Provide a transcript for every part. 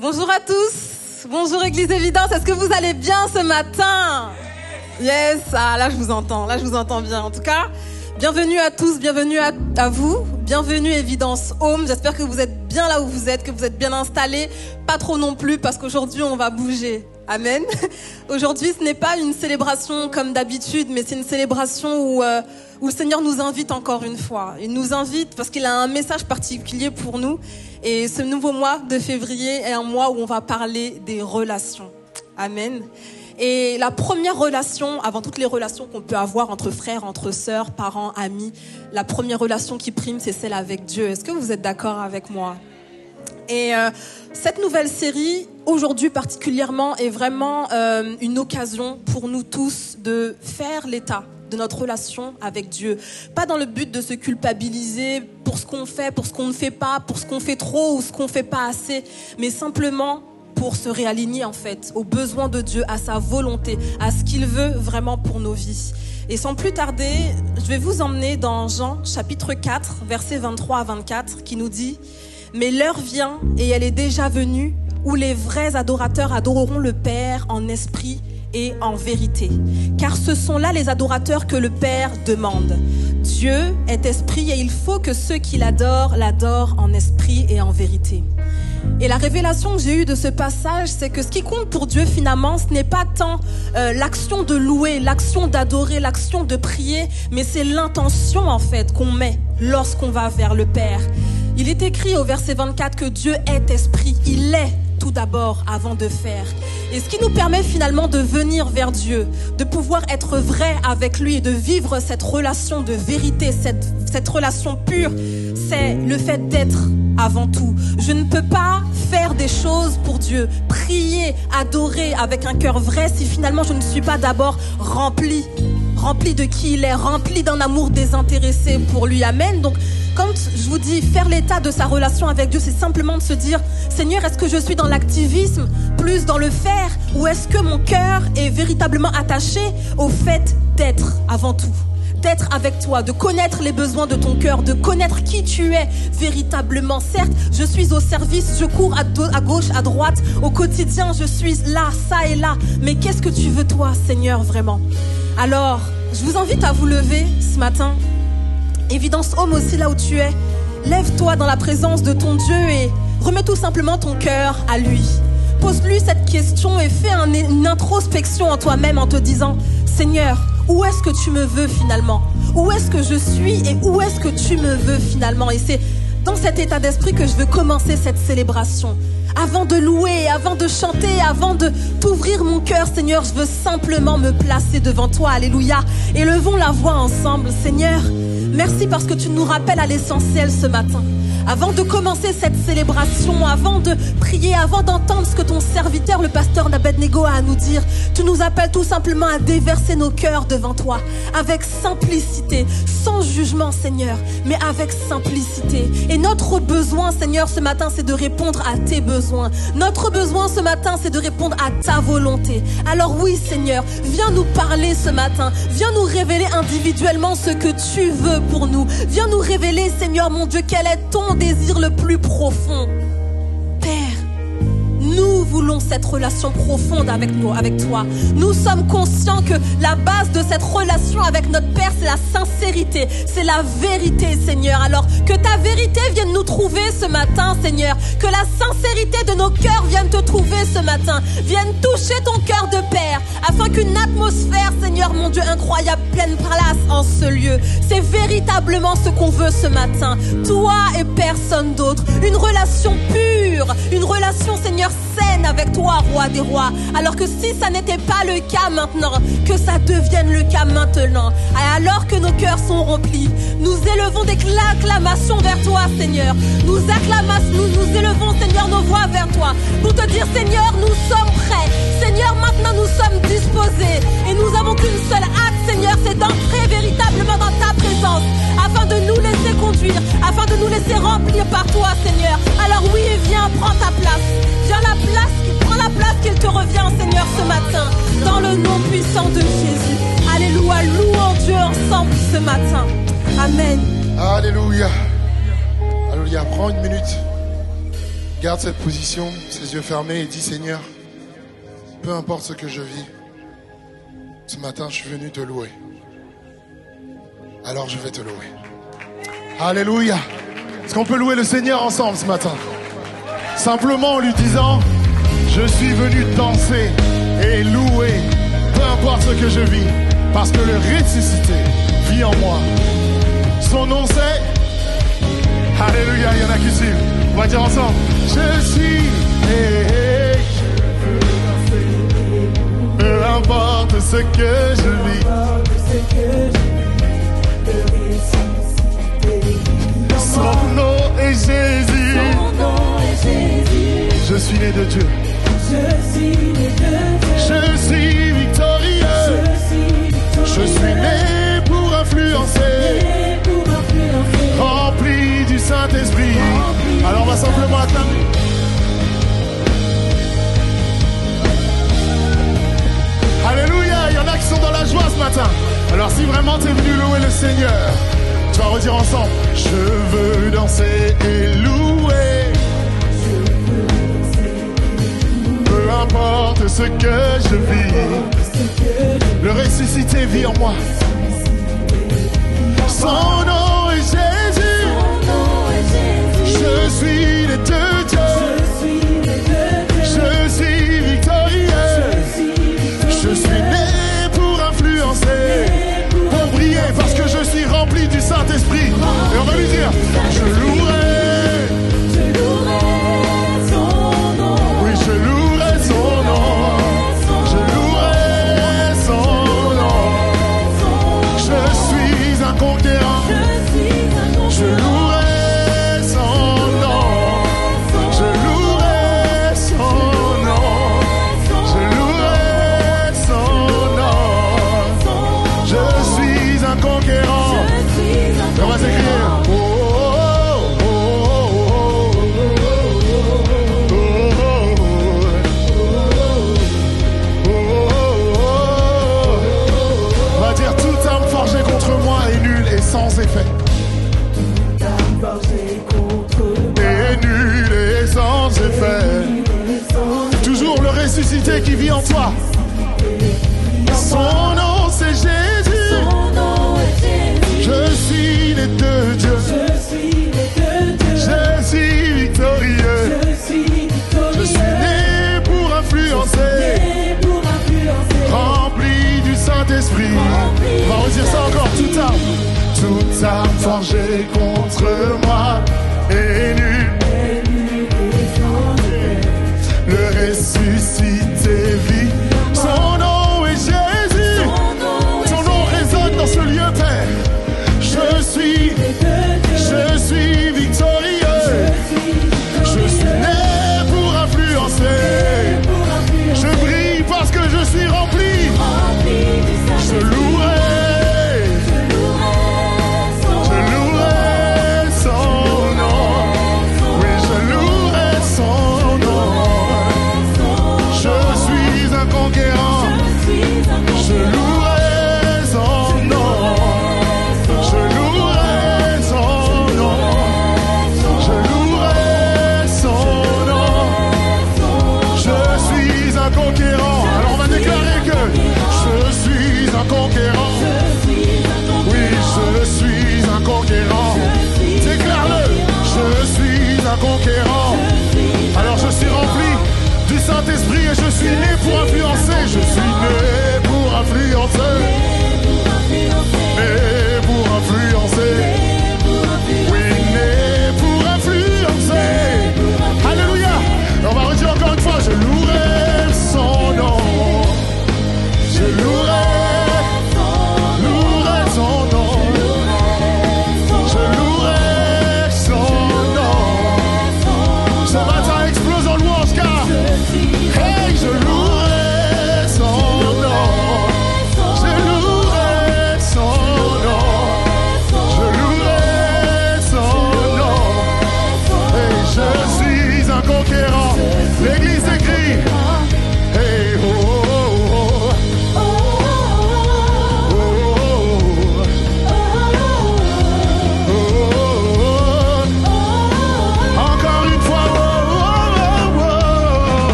Bonjour à tous, bonjour Église Évidence, est-ce que vous allez bien ce matin? Yes, là je vous entends bien. En tout cas, bienvenue à tous, bienvenue à vous, bienvenue Évidence Home. J'espère que vous êtes bien là où vous êtes, que vous êtes bien installés, pas trop non plus parce qu'aujourd'hui on va bouger. Amen. Aujourd'hui, ce n'est pas une célébration comme d'habitude, mais c'est une célébration où le Seigneur nous invite encore une fois. Il nous invite parce qu'il a un message particulier pour nous. Et ce nouveau mois de février est un mois où on va parler des relations. Amen. Et la première relation, avant toutes les relations qu'on peut avoir entre frères, entre sœurs, parents, amis, la première relation qui prime, c'est celle avec Dieu. Est-ce que vous êtes d'accord avec moi ? Et cette nouvelle série, aujourd'hui particulièrement, est vraiment une occasion pour nous tous de faire l'état de notre relation avec Dieu. Pas dans le but de se culpabiliser pour ce qu'on fait, pour ce qu'on ne fait pas, pour ce qu'on fait trop ou ce qu'on ne fait pas assez, mais simplement pour se réaligner en fait aux besoins de Dieu, à sa volonté, à ce qu'il veut vraiment pour nos vies. Et sans plus tarder, je vais vous emmener dans Jean chapitre 4, versets 23 à 24, qui nous dit « Mais l'heure vient, et elle est déjà venue, où les vrais adorateurs adoreront le Père en esprit et en vérité. Car ce sont là les adorateurs que le Père demande. Dieu est esprit et il faut que ceux qui l'adorent en esprit et en vérité. » Et la révélation que j'ai eue de ce passage, c'est que ce qui compte pour Dieu finalement, ce n'est pas tant l'action de louer, l'action d'adorer, l'action de prier, mais c'est l'intention en fait qu'on met lorsqu'on va vers le Père. Il est écrit au verset 24 que Dieu est esprit, il est tout d'abord avant de faire. Et ce qui nous permet finalement de venir vers Dieu, de pouvoir être vrai avec lui et de vivre cette relation de vérité, cette relation pure, c'est le fait d'être avant tout. Je ne peux pas faire des choses pour Dieu, prier, adorer avec un cœur vrai si finalement je ne suis pas d'abord rempli de qui il est, rempli d'un amour désintéressé pour lui. Amen. Donc, quand je vous dis faire l'état de sa relation avec Dieu, c'est simplement de se dire, Seigneur, est-ce que je suis dans l'activisme, plus dans le faire, ou est-ce que mon cœur est véritablement attaché au fait d'être avant tout? D'être avec toi, de connaître les besoins de ton cœur, de connaître qui tu es véritablement. Certes, je suis au service, je cours à gauche, à droite, au quotidien, je suis là, ça et là. Mais qu'est-ce que tu veux toi, Seigneur, vraiment? Alors, je vous invite à vous lever ce matin. Évidence Home aussi, là où tu es. Lève-toi dans la présence de ton Dieu et remets tout simplement ton cœur à lui. Pose-lui cette question et fais une introspection en toi-même en te disant, Seigneur, où est-ce que tu me veux finalement? Où est-ce que je suis et où est-ce que tu me veux finalement? Et c'est dans cet état d'esprit que je veux commencer cette célébration. Avant de louer, avant de chanter, avant de t'ouvrir mon cœur, Seigneur, je veux simplement me placer devant toi. Alléluia. Élevons la voix ensemble. Seigneur, merci parce que tu nous rappelles à l'essentiel ce matin. Avant de commencer cette célébration, avant de prier, avant d'entendre ce que ton serviteur, le pasteur Abednego, a à nous dire, tu nous appelles tout simplement à déverser nos cœurs devant toi, avec simplicité, sans jugement, Seigneur, mais avec simplicité. Et notre besoin, Seigneur, ce matin, c'est de répondre à tes besoins. Notre besoin ce matin, c'est de répondre à ta volonté. Alors oui, Seigneur, viens nous parler ce matin. Viens nous révéler individuellement ce que tu veux pour nous. Viens nous révéler, Seigneur, mon Dieu, quel est ton désir le plus profond. Père, nous voulons cette relation profonde avec toi. Nous sommes conscients que la base de cette relation avec notre Père, c'est la sincérité, c'est la vérité, Seigneur. Alors que ta vérité vienne nous trouver ce matin, Seigneur. Que la sincérité de nos cœurs vienne te trouver ce matin. Vienne toucher ton cœur de Père, afin qu'une atmosphère, Seigneur, mon Dieu, incroyable, prenne place en ce lieu. C'est véritablement ce qu'on veut ce matin. Toi et personne d'autre. Une relation pure, une relation, Seigneur, saine avec toi, Roi des rois. Alors que si ça n'était pas le cas maintenant, que ça devienne le cas maintenant. Et alors que nos cœurs sont remplis, nous élevons des acclamations vers toi, Seigneur. Nous élevons, Seigneur, nos voix vers toi pour te dire, Seigneur, nous sommes prêts. Seigneur, maintenant nous sommes disposés et nous avons qu'une seule hâte, Seigneur, c'est d'entrer véritablement dans ta présence afin de nous laisser conduire, afin de nous laisser remplir par toi, Seigneur. Alors oui, viens, prends ta place. Prends la place qu'il te revient, Seigneur, ce matin, dans le nom puissant de Jésus. Alléluia, louons Dieu ensemble ce matin. Amen. Alléluia. Alléluia. Prends une minute Garde cette position, ses yeux fermés et dis Seigneur, peu importe ce que je vis, ce matin je suis venu te louer. Alors je vais te louer. Alléluia. Est-ce qu'on peut louer le Seigneur ensemble ce matin? Simplement en lui disant, je suis venu danser et louer, peu importe ce que je vis, parce que le ressuscité vit en moi. Son nom c'est... Alléluia, il y en a qui suivent. On va dire ensemble, je suis... Peu importe ce que je vis, son nom est Jésus. Je suis né de Dieu. Je suis victorieux. Je suis né pour influencer. Rempli du Saint-Esprit. Alors on va simplement acclamer. Alléluia, il y en a qui sont dans la joie ce matin. Alors si vraiment tu es venu louer le Seigneur, tu vas redire ensemble, je veux danser et louer. Peu importe ce que je vis, le ressuscité vit en moi. Son nom est Jésus. Je suis né de Dieu. Je suis victorieux. Je suis né pour influencer, pour briller, parce que je suis rempli du Saint-Esprit. Et on va lui dire, je louerai son nom. Oui, je louerai son nom. Je louerai son nom. Je suis un conquérant. Je louerai son nom. Je louerai son nom. Je louerai son nom. Je suis un conquérant. On va s'écrire. Oh, oh, oh, oh, oh, oh. On va dire toute arme forgée contre moi est nulle et sans effet. Et nul et sans effet. Toujours le ressuscité qui vit en toi. Son nom c'est Jésus. Je suis né de Dieu. Je suis victorieux. Je suis né pour influencer. Rempli du Saint-Esprit. On va redire ça encore. Toute arme forgée contre moi est nulle. Le ressuscité vit. Son nom est Jésus. Son nom résonne dans ce lieu, Père. Je suis victorieux. Je suis né pour influencer. Je brille parce que je suis rempli. Je louerai. Je louerai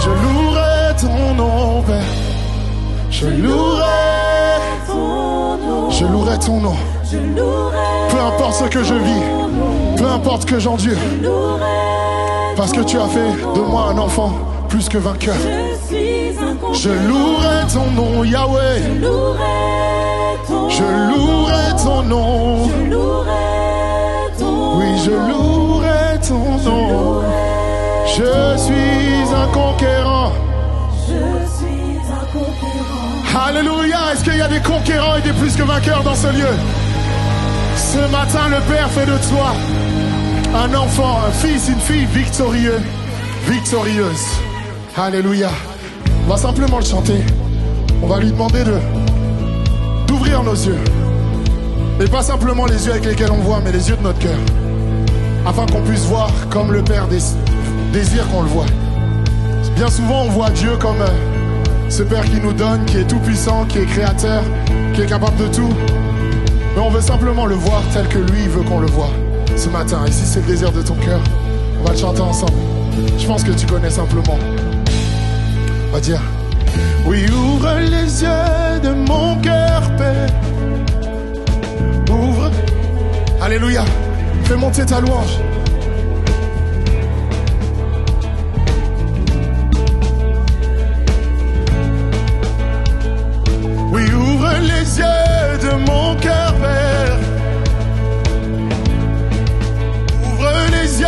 je louerai ton nom, Père. Je louerai ton nom. Je louerai ton nom. Peu importe ce que je vis, peu importe ce que j'endure, parce que tu as fait de moi un enfant plus que vainqueur. Je louerai ton nom, Yahweh. Je louerai ton nom. Oui, je louerai ton nom. Je suis un conquérant. Alléluia. Est-ce qu'il y a des conquérants et des plus que vainqueurs dans ce lieu? Ce matin, le Père fait de toi un enfant, un fils, une fille victorieux, victorieuse. Alléluia. On va simplement le chanter. On va lui demander d'ouvrir nos yeux. Et pas simplement les yeux avec lesquels on voit, mais les yeux de notre cœur. Afin qu'on puisse voir comme le Père désire qu'on le voie. Bien souvent, on voit Dieu comme ce Père qui nous donne, qui est tout puissant, qui est créateur, qui est capable de tout. Mais on veut simplement le voir tel que lui veut qu'on le voie ce matin. Et si c'est le désir de ton cœur, on va le chanter ensemble. Je pense que tu connais simplement. On va dire: oui, ouvre les yeux de mon cœur, Père. Ouvre. Alléluia. Fais monter ta louange. Oui, ouvre les yeux de mon cœur, Père. Ouvre les yeux.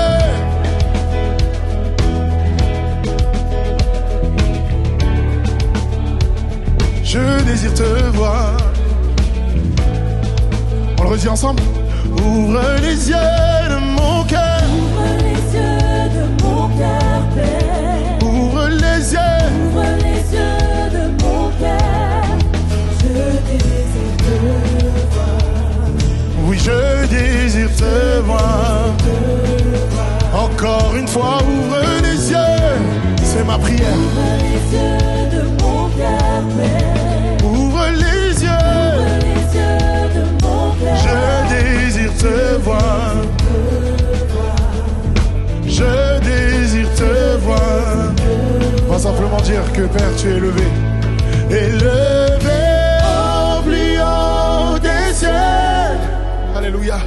Je désire te voir. On le redit ensemble. Ouvre les yeux de mon cœur. Ouvre les yeux de mon cœur, Père. Ouvre les yeux. Ouvre les yeux de mon cœur. Je désire te voir. Oui, je désire te voir. Encore une fois, ouvre les yeux. C'est ma prière. Ouvre les yeux de mon cœur, Père. Ouvre les yeux. Ouvre les yeux de mon cœur. Je désire te voir. Je désire te voir. On va simplement dire que Père, tu es élevé. Élevé au plus haut des cieux. Alléluia.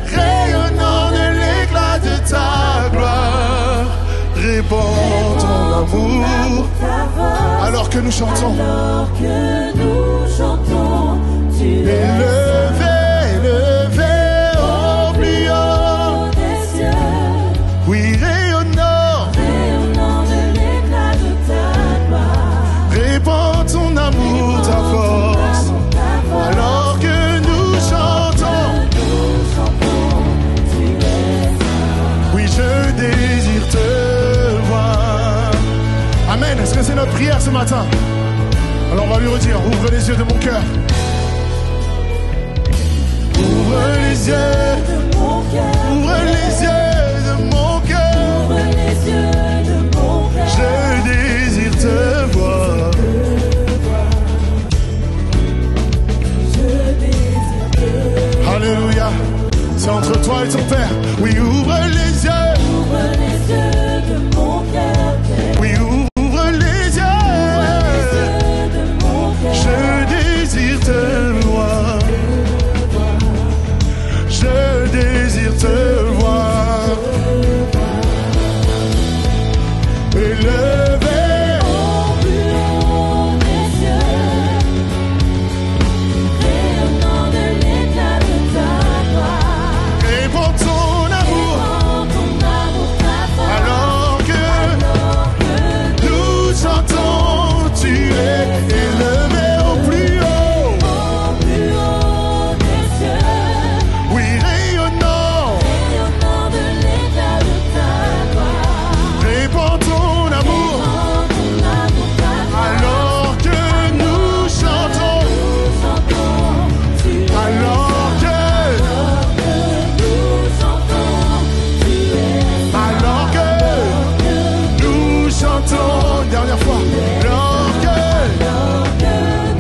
Rayonnant de l'éclat de ta gloire. Répands ton amour. Alors que nous chantons. Alors que nous chantons, tu es Élevé, élevé au plus haut des cieux. oui, rayonnant, Rayonnant de l'éclat de ta gloire. répands ton amour, ta force, alors que nous chantons, oui, je désire te voir. Amen. Est-ce que c'est notre prière ce matin? Alors on va lui redire: ouvre les yeux de mon cœur. Ouvre les yeux, de mon cœur. ouvre les yeux de mon cœur. Ouvre les yeux de mon cœur. Je désire te voir. Je désire te voir. Alléluia. C'est entre toi et ton Père. Oui, ouvre les yeux. Ouvre les yeux de mon cœur, Père. Oui, ouvre les yeux. De mon cœur. Je désire te voir. Je désire te voir. Élevé. Au plus haut des cieux, rayonnant de l'éclat de ta gloire. Répands ton amour. Rends ton amour, ta force. Alors que nous chantons, tu es élevé au plus haut. Au plus haut des cieux, Oui, rayonnant. rayonnant de l'éclat de ta gloire. Répands ton amour. Rends ton amour, ta force. Alors que nous chantons. Nous chantons, tu es Alors que nous chantons, tu es Alors que nous chantons. Une dernière fois. Alors que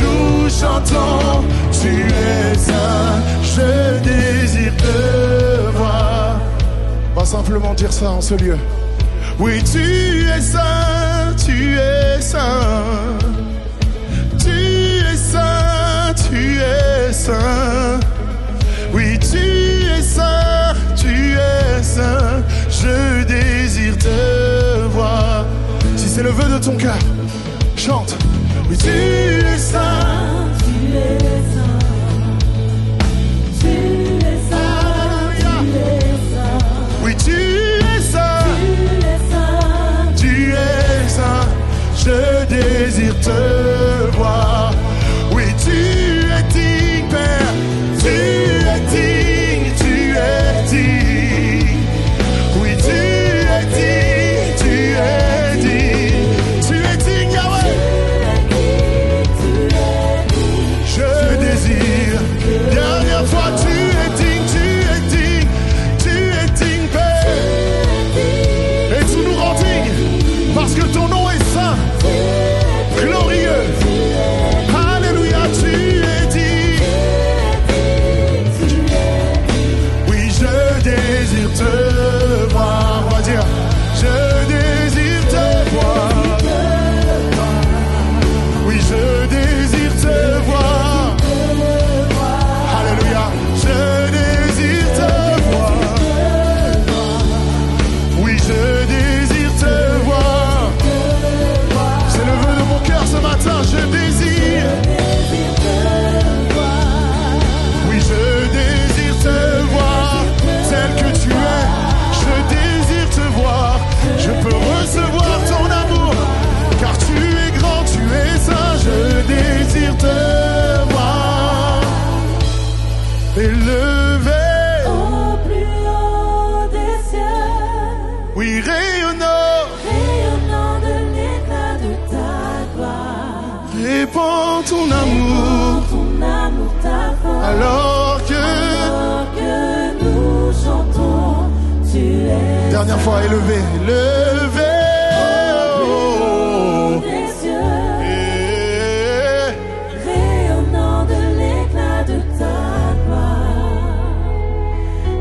nous chantons. Tu es saint. Je désire te voir. On va simplement dire ça en ce lieu. Oui, tu es saint. tu es saint. Tu es saint, tu es saint. Oui, tu es saint, tu es saint. Je désire te voir. Si c'est le vœu de ton cœur, chante. Oui, tu es saint, Tu es saint. Tu es saint. Tu es saint. oui, tu es saint, Tu es saint. tu es saint. Je désire te voir. Oui, tu es digne, Père. Tu es digne, tu es digne. Oui, tu es digne, tu es digne. Tu es digne, Yahweh. Je désire. Dernière fois, tu es digne, tu es digne. Tu es digne, Père. Et tu nous rends dignes. Parce que ton nom est saint, glorieux. Alléluia, tu es digne. Oui, je désire te voir. On va dire, je désire te voir. Oui, je désire te voir. Alléluia, je désire te voir. Oui, je désire te voir. C'est le vœu de mon cœur ce matin, je désire. Oui, je désire te voir, tel que tu es. Je désire te voir. Je peux recevoir ton amour, car tu es grand, tu es saint. Je désire te voir. Élevé, Au plus haut des cieux, oui, rayonnant, rayonnant de l'éclat de ta gloire. répands ton amour, Ton amour, ta force. alors que... Alors que nous chantons, tu es Dernière fois, élevé, élevé. Oh. des cieux, Et- rayonnant de l'éclat de ta gloire.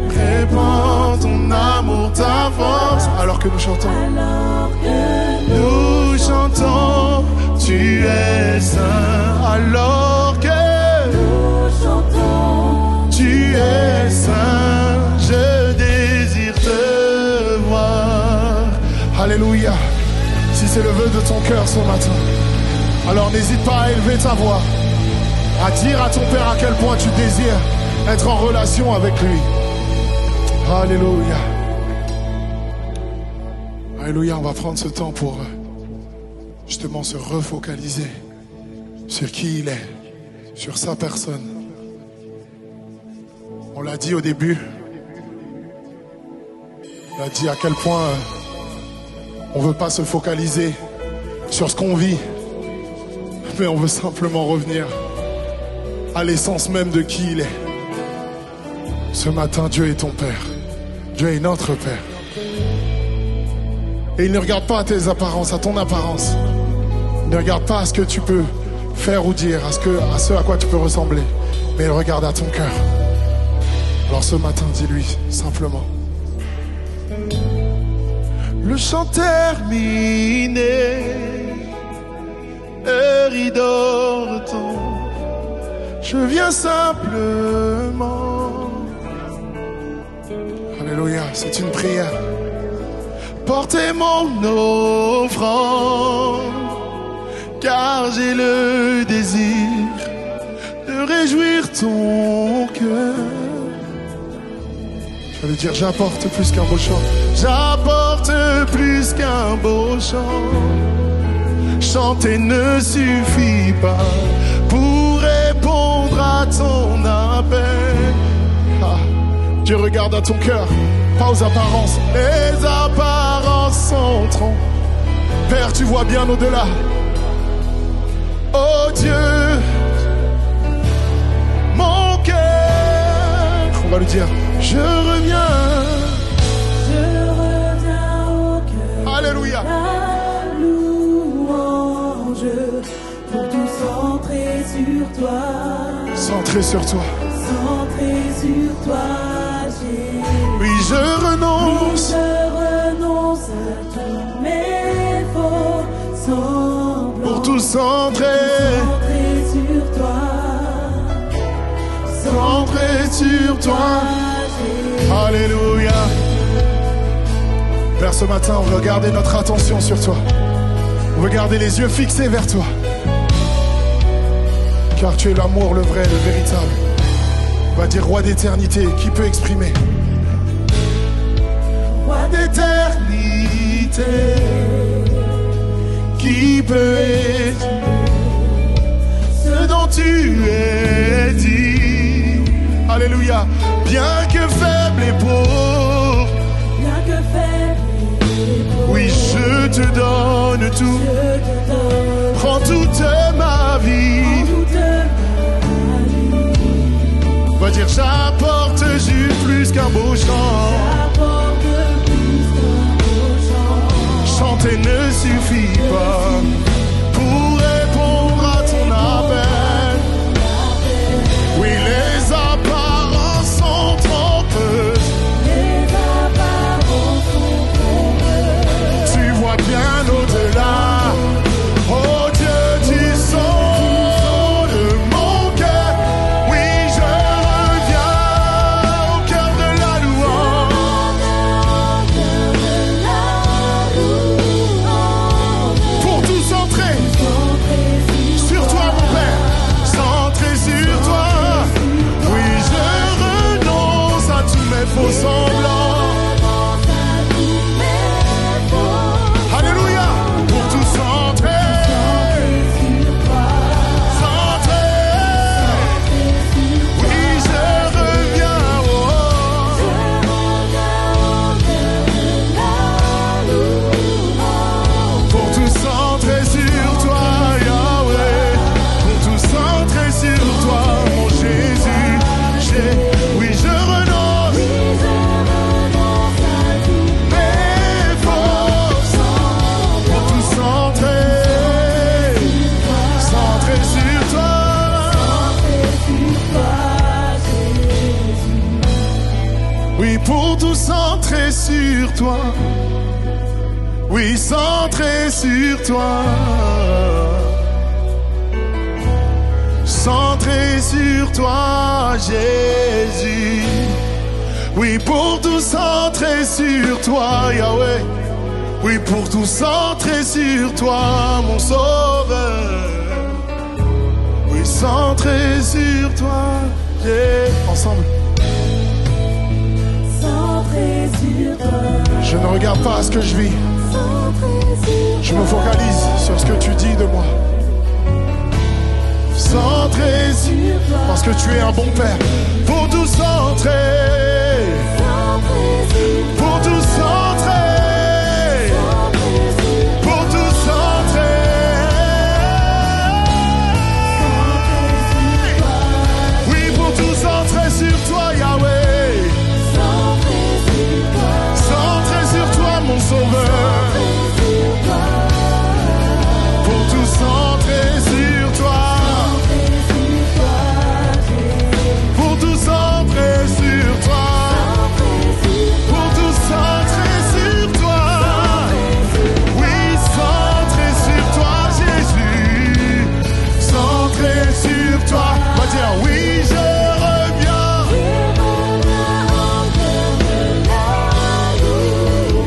Répands ton amour, ta force. Alors que nous chantons, Alors que nous chantons, tu es saint. Alors que nous chantons, tu es saint, je désire te voir. Alléluia. Si c'est le vœu de ton cœur ce matin, alors n'hésite pas à élever ta voix, à dire à ton Père à quel point tu désires être en relation avec lui. Alléluia. Alléluia, on va prendre ce temps pour justement se refocaliser sur qui il est, sur sa personne. On l'a dit au début, on a dit à quel point on ne veut pas se focaliser sur ce qu'on vit, mais on veut simplement revenir à l'essence même de qui il est. Ce matin, Dieu est ton Père. Dieu est notre Père. Et il ne regarde pas à tes apparences, à ton apparence. Il ne regarde pas à ce que tu peux faire ou dire, à ce à quoi tu peux ressembler. Mais il regarde à ton cœur. Alors ce matin, dis-lui simplement. Le chant terminé, heure il dort tant. Je viens simplement. Alléluia, c'est une prière. Portez mon offrande, car j'ai le désir de réjouir ton cœur. Je veux dire, j'apporte plus qu'un beau chant. J'apporte plus qu'un beau chant. Chanter ne suffit pas pour répondre à ton appel. Ah, Dieu regarde à ton cœur, pas aux apparences. Les apparences sont trompes. Père, tu vois bien au-delà. Oh Dieu, mon cœur, on va lui dire, je reviens. au cœur. Alléluia. La louange pour tout centrer sur toi. Centré sur toi. Centrer sur toi, Jésus. Oui, je renonce. Je renonce à tous mes faux semblant. Pour tout centrer. Centré sur toi. Centré sur toi. Alléluia. Père, ce matin, on veut garder notre attention sur toi. On veut garder les yeux fixés vers toi. Car tu es l'amour, le vrai, le véritable. On va dire roi d'éternité. Qui peut exprimer? Roi d'éternité. Qui peut exprimer ce dont tu es dit? Alléluia. Bien que faible et pauvre. Bien que faible et pauvre. Oui, je te donne tout. Je te donne Prends toute ma vie. toute ma vie. On va dire j'apporte juste plus qu'un beau chant. J'apporte plus qu'un beau chant. Chanter ne suffit pas pour répondre à ton appel. Oui, les apparences sont trompeuses. Les apparences sont trompeuses. Tu vois bien au-delà. Oh Dieu, tu sens de mon cœur. Oui, je reviens au cœur de la louange. Pour tout centrer sur toi, mon Père. Centrer sur toi. Oui, je renonce à tous mes faux semblants. Alléluia. Pour tout centrer. Centrer. Oui, je reviens. Oh. Pour tout centrer sur toi, Yahweh. Pour tout centrer sur toi, mon Jésus. Oui, je renonce. Mes forces. Pour tout centrer. Centrer sur toi. Oui, pour tout centrer sur toi. Oui, centrer sur toi. Centrer sur toi, Jésus. Oui, pour tout centrer sur toi, Yahweh. Oui, pour tout centrer sur toi, mon Sauveur. Oui, centrer sur toi, ensemble. Centré sur toi. Je ne regarde pas à ce que je vis. Je me focalise sur ce que tu dis de moi. Centré sur toi, parce que tu es un bon Père. Pour tout centrer. Pour tout centrer. Pour tout centrer. Oui, pour tout centrer sur toi, Yahweh. Centrer sur toi, mon Sauveur. Pour tout centrer sur toi. Pour tout centrer sur toi. Pour tout centrer sur toi. Oui, centrer sur toi, Jésus. Centrer sur toi. On va dire oui, je reviens.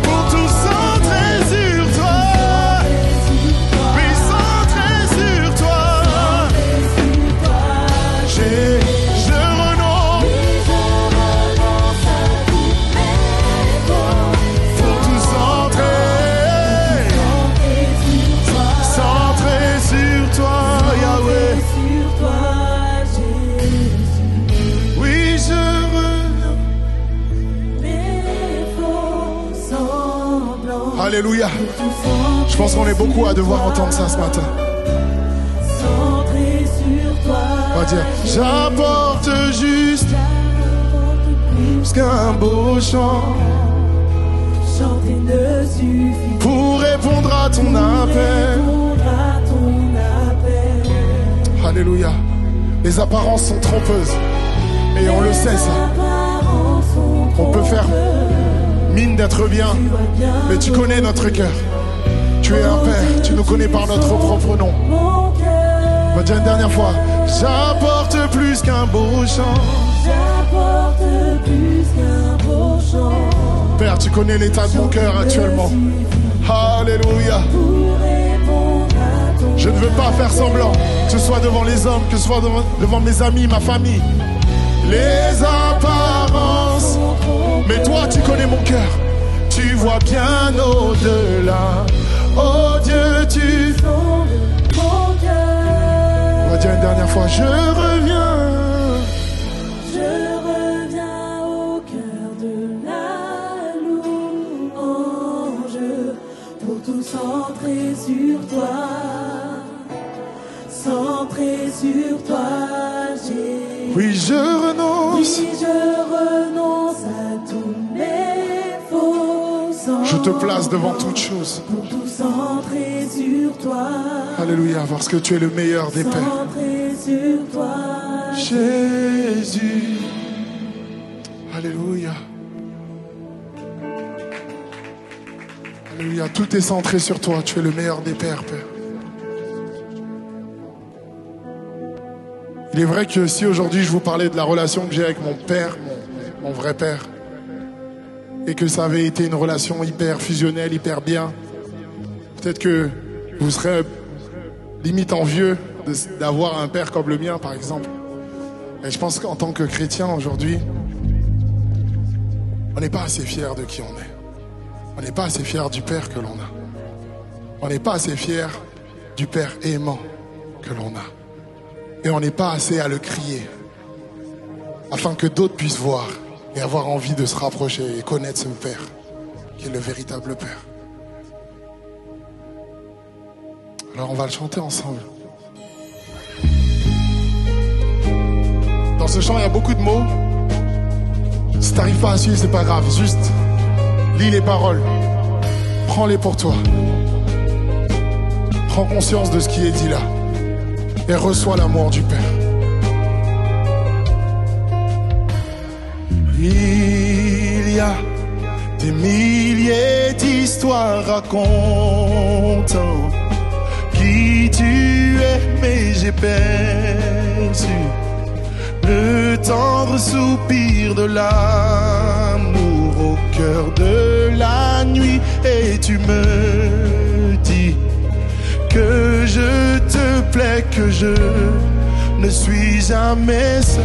Pour tout centrer sur toi. Oui, centrer sur toi. Je renonce. Pour tout centrer. Centrer sur toi, Yahweh. Oui, je reviens. Alléluia. Je pense qu'on est beaucoup à devoir entendre ça ce matin. On va dire, j'apporte juste qu'un beau chant Chanter ne suffit pour répondre à ton appel. répondre à ton appel. Alléluia. Les apparences sont trompeuses. Et on le sait ça. On peut faire mine d'être bien, mais tu connais notre cœur. Tu es un Père, tu nous connais par notre propre nom. On va dire une dernière fois. J'apporte plus qu'un beau chant. J'apporte plus qu'un beau chant. Père, tu connais l'état de mon cœur actuellement. Alléluia. Je ne veux pas faire semblant, que ce soit devant les hommes, que ce soit devant mes amis, ma famille. Les apparences. Mais toi, tu connais mon cœur. Tu vois bien au-delà. Oh Dieu, tu... On va dire une dernière fois. Je reviens. Je reviens au cœur de la louange pour tout centrer sur toi. Centrer sur toi, Jésus. Oui, je renonce. Oui, je renonce à tous mes faux sens. Je te place devant toute chose. Pour tout centrer sur toi. Alléluia, parce que tu es le meilleur des pères. Centrer sur toi, Jésus. Alléluia. Alléluia, tout est centré sur toi. Tu es le meilleur des pères, Père. Il est vrai que si aujourd'hui je vous parlais de la relation que j'ai avec mon père, mon vrai père, et que ça avait été une relation hyper fusionnelle, hyper bien, peut-être que vous serez limite envieux d'avoir un père comme le mien, par exemple. Et je pense qu'en tant que chrétien aujourd'hui, on n'est pas assez fiers de qui on est. On n'est pas assez fiers du père que l'on a. On n'est pas assez fiers du père aimant que l'on a. Et on n'est pas assez à le crier, afin que d'autres puissent voir et avoir envie de se rapprocher et connaître ce Père, qui est le véritable Père. Alors on va le chanter ensemble. Dans ce chant, il y a beaucoup de mots. Si tu n'arrives pas à suivre, c'est pas grave. Juste lis les paroles. Prends-les pour toi. Prends conscience de ce qui est dit là. Et reçois l'amour du Père. Il y a des milliers d'histoires racontant qui tu es, mais j'ai perçu le tendre soupir de l'amour au cœur de la nuit. Et tu me dis que je te plais, que je ne suis jamais seul.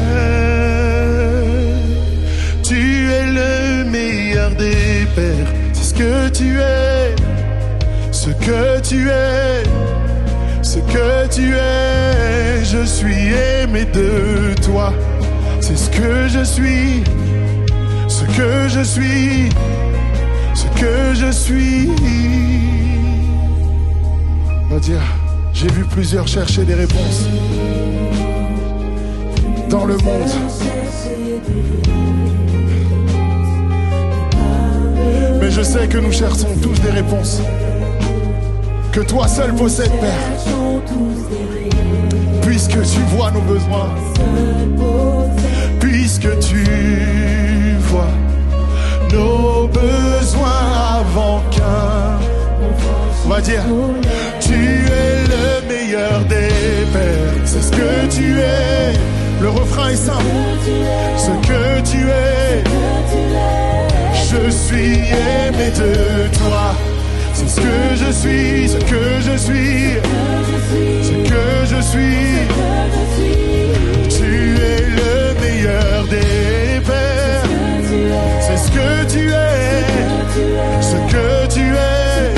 Tu es le meilleur des pères, c'est ce que tu es, ce que tu es, ce que tu es. Je suis aimé de toi, c'est ce que je suis, ce que je suis, ce que je suis. On va dire, j'ai vu plusieurs chercher des réponses dans le monde. Mais je sais que nous cherchons tous des réponses que toi seul possèdes, Père. Puisque tu vois nos besoins, puisque tu vois nos besoins avant qu'un... On va dire, tu es le meilleur des pères, c'est ce que tu es. Le refrain est simple, ce que tu es. Je suis aimé de toi, c'est ce que je suis, ce que je suis, ce que je suis. Tu es le meilleur des pères, c'est ce que tu es, ce que tu es.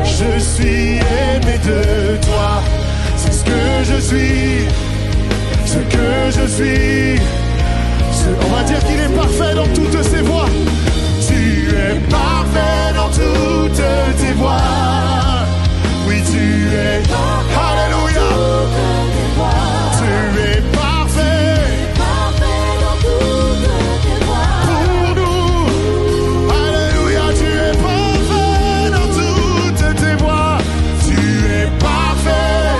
Je suis aimé de toi, c'est ce que je suis, ce que je suis. On va dire qu'il est parfait dans toutes ses voies. Tu es parfait dans toutes tes voies. Oui, tu es. Alléluia. Tu es parfait. dans toutes tes voies. Pour nous. Alléluia. Tu es parfait dans toutes tes voies. Tu es parfait.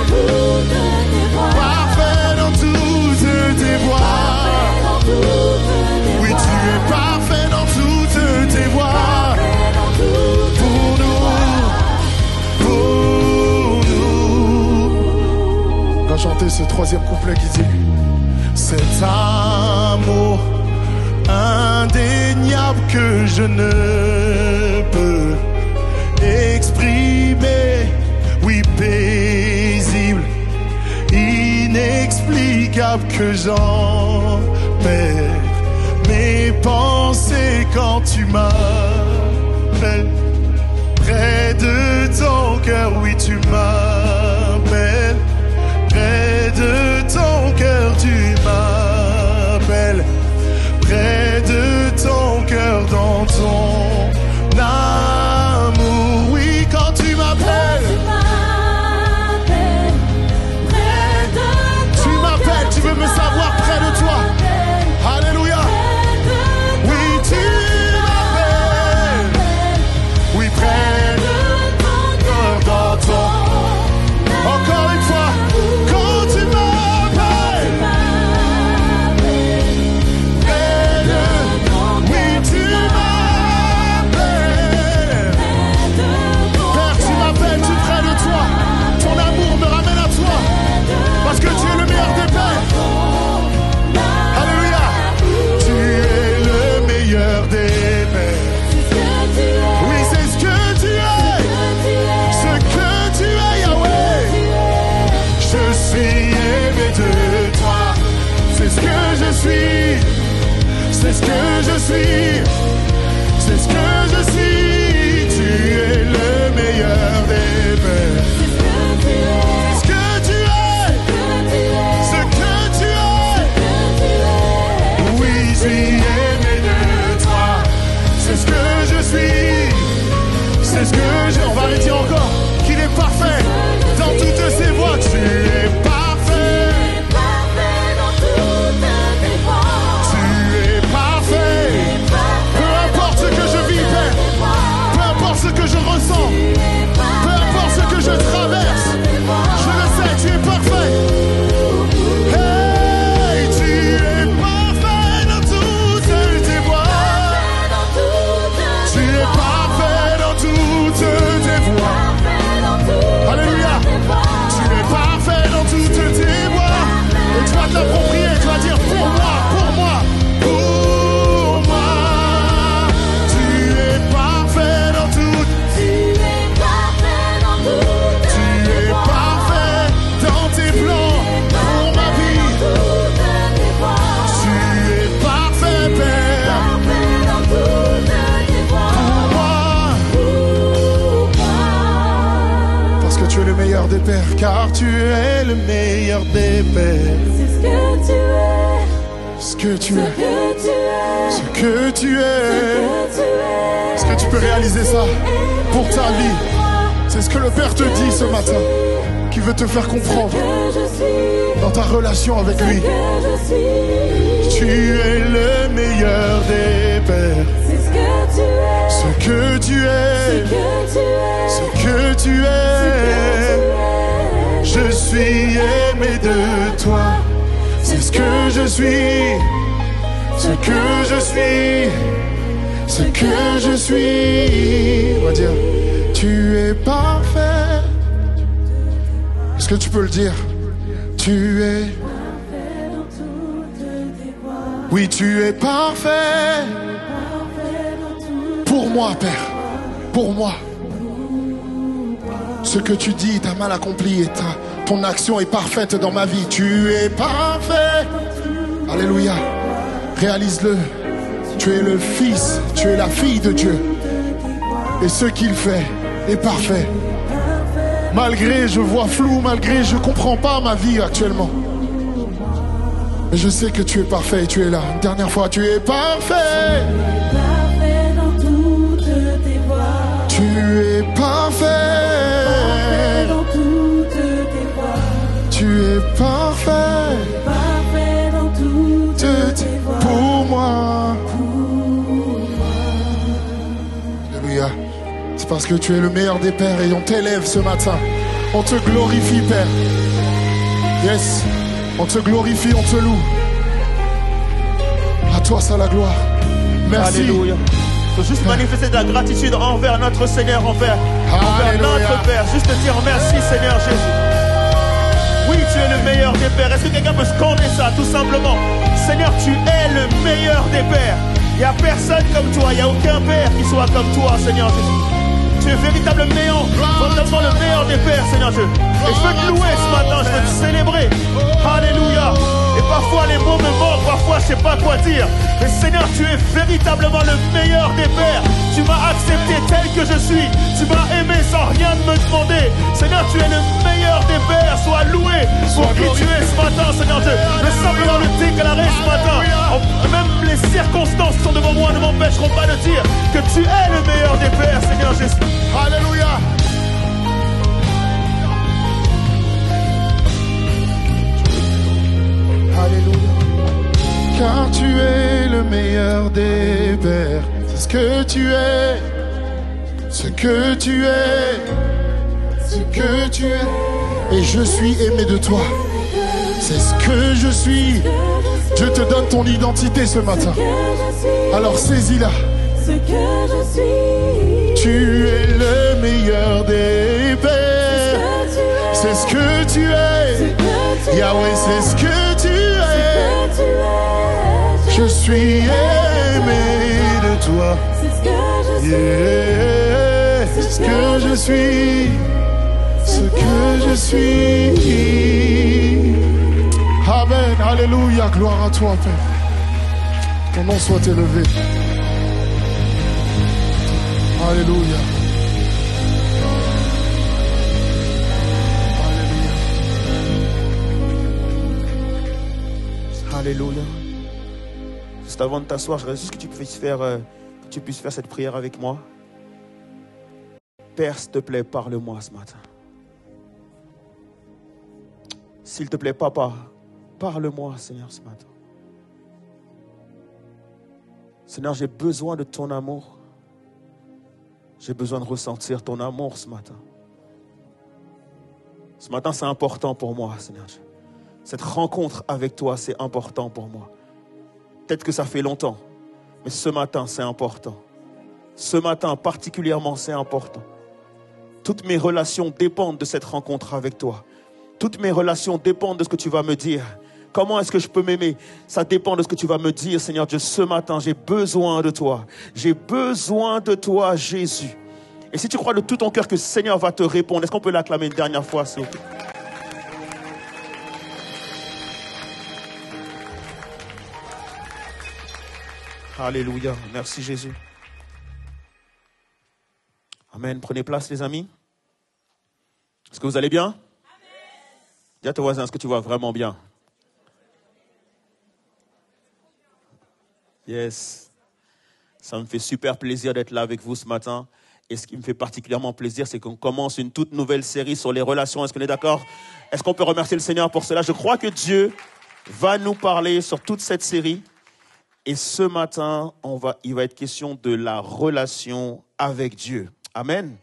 Parfait dans toutes tes voies. Oui, tu es parfait dans toutes ce troisième couplet qui dit: cet amour indéniable que je ne peux exprimer, oui, paisible, inexplicable, que j'en perds mes pensées quand tu m'appelles. Près de ton cœur, oui, tu m'appelles. Près de ton cœur, tu m'appelles. Près de ton cœur, dans ton amour, oui, quand tu m'appelles. Tu m'appelles, tu veux me savoir près de toi. Alléluia. Oui, tu m'appelles. Oui, près de ton cœur, dans ton. Encore une fois, quand tu m'appelles. Près de. Oui, tu m'appelles. Père, tu m'appelles, tu es près de toi. Ton amour me ramène à toi. Parce que tu es le meilleur des pères. Alléluia. Tu es le meilleur des pères. Oui, c'est ce que tu es. Ce que tu es, Yahweh. Je suis aimé de toi. C'est ce que je suis. C'est ce que je suis. C'est ce que je suis. Tu es le meilleur des pères. Ce que tu es. Ce que tu es. Oui, je suis aimé de toi. C'est ce que je suis. C'est ce que je. On va le dire encore. Qu'il est parfait dans toutes ses voies. Tu es parfait. Tu es parfait. Peu importe ce que je vis, Père. Peu importe ce que je ressens. Peu importe ce que je traverse. Je le sais, tu es parfait. Hey, tu es parfait dans toutes tes voies. Tu es parfait dans toutes tes voies. Alléluia. Tu es parfait dans toutes tes voies. Et tu vas te l'approprier, tu vas dire pour moi, pour moi, pour moi. Tu es parfait dans toutes. Tu es parfait dans tes plans pour ma vie. Tu es parfait, Père, pour moi. Parce que tu es le meilleur des pères, car tu es le meilleur des pères. Ce que tu es, ce que tu es. Est-ce que tu peux réaliser ça pour ta vie? C'est ce que le Père te dit ce matin, qui veut te faire comprendre dans ta relation avec lui. Tu es le meilleur des pères. Ce que tu es, ce que tu es. Je suis aimé de toi. C'est ce que je suis. Ce que je suis. Ce que je suis. On va dire, tu es parfait. Est-ce que tu peux le dire? Tu es. Oui, tu es parfait. Pour moi, Père. Pour moi. Ce que tu dis, ta mal accompli et ton action est parfaite dans ma vie. Tu es parfait. Alléluia. Réalise-le. Tu es le fils, tu es la fille de Dieu. Et ce qu'il fait est parfait. Malgré je vois flou, malgré je comprends pas ma vie actuellement. Mais je sais que tu es parfait et tu es là. Une dernière fois, tu es parfait. Tu es parfait dans toutes tes voies. Tu es parfait dans toutes tes voies. Pour moi. Alléluia. C'est parce que tu es le meilleur des pères et on t'élève ce matin. On te glorifie, Père. Yes. On te glorifie, on te loue. À toi, ça la gloire. Merci. Alléluia. Il faut juste manifester de la gratitude envers notre Seigneur, envers notre Père. Juste dire merci, Seigneur Jésus. Oui, tu es le meilleur des pères. Est-ce que quelqu'un peut scander ça, tout simplement? Seigneur, tu es le meilleur des pères. Il n'y a personne comme toi. Il n'y a aucun père qui soit comme toi, Seigneur Jésus. Tu es véritablement le meilleur des pères, Seigneur Dieu. Et je veux te louer ce matin, je veux te célébrer. Alléluia. Et parfois les mots me manquent, parfois je ne sais pas quoi dire. Mais Seigneur, tu es véritablement le meilleur des pères. Tu m'as accepté tel que je suis. Tu m'as aimé sans rien me demander. Seigneur, tu es le meilleur des pères. Sois loué pour qui tu es ce matin, Seigneur Dieu. Je veux simplement le déclarer ce matin. Même les circonstances qui sont devant moi ne m'empêcheront pas de dire que tu es le meilleur des pères, Seigneur Jésus. Alléluia. Alléluia. Car tu es le meilleur des pères. C'est ce que tu es. Ce que tu es. Ce que tu es. Et je suis aimé de toi. C'est ce que je suis. Dieu te donne ton identité ce matin. Alors saisis-la. Ce que je suis. Tu es le meilleur des pères. C'est ce que tu es. Yahweh, c'est ce que tu es. Je suis aimé de toi. C'est ce que je suis. Yeah. C'est ce que je suis. Ce que je suis. Amen. Alléluia. Gloire à toi, Père. Ton nom soit élevé. Alléluia. Alléluia. Juste avant de t'asseoir, je voudrais juste que tu puisses faire cette prière avec moi. Père, s'il te plaît, parle-moi ce matin. S'il te plaît, Papa, parle-moi, Seigneur, ce matin. Seigneur, j'ai besoin de ton amour. J'ai besoin de ressentir ton amour ce matin. Ce matin, c'est important pour moi, Seigneur. Cette rencontre avec toi, c'est important pour moi. Peut-être que ça fait longtemps, mais ce matin, c'est important. Ce matin, particulièrement, c'est important. Toutes mes relations dépendent de cette rencontre avec toi. Toutes mes relations dépendent de ce que tu vas me dire. Comment est-ce que je peux m'aimer? Ça dépend de ce que tu vas me dire, Seigneur Dieu. Ce matin, j'ai besoin de toi. J'ai besoin de toi, Jésus. Et si tu crois de tout ton cœur que le Seigneur va te répondre, est-ce qu'on peut l'acclamer une dernière fois, s'il vous plaît? Alléluia. Merci, Jésus. Amen. Prenez place, les amis. Est-ce que vous allez bien? Amen. Dis à ton voisin, est-ce que tu vas vraiment bien? Yes. Ça me fait super plaisir d'être là avec vous ce matin. Et ce qui me fait particulièrement plaisir, c'est qu'on commence une toute nouvelle série sur les relations. Est-ce qu'on est d'accord? Est-ce qu'on peut remercier le Seigneur pour cela? Je crois que Dieu va nous parler sur toute cette série. Et ce matin, il va être question de la relation avec Dieu. Amen.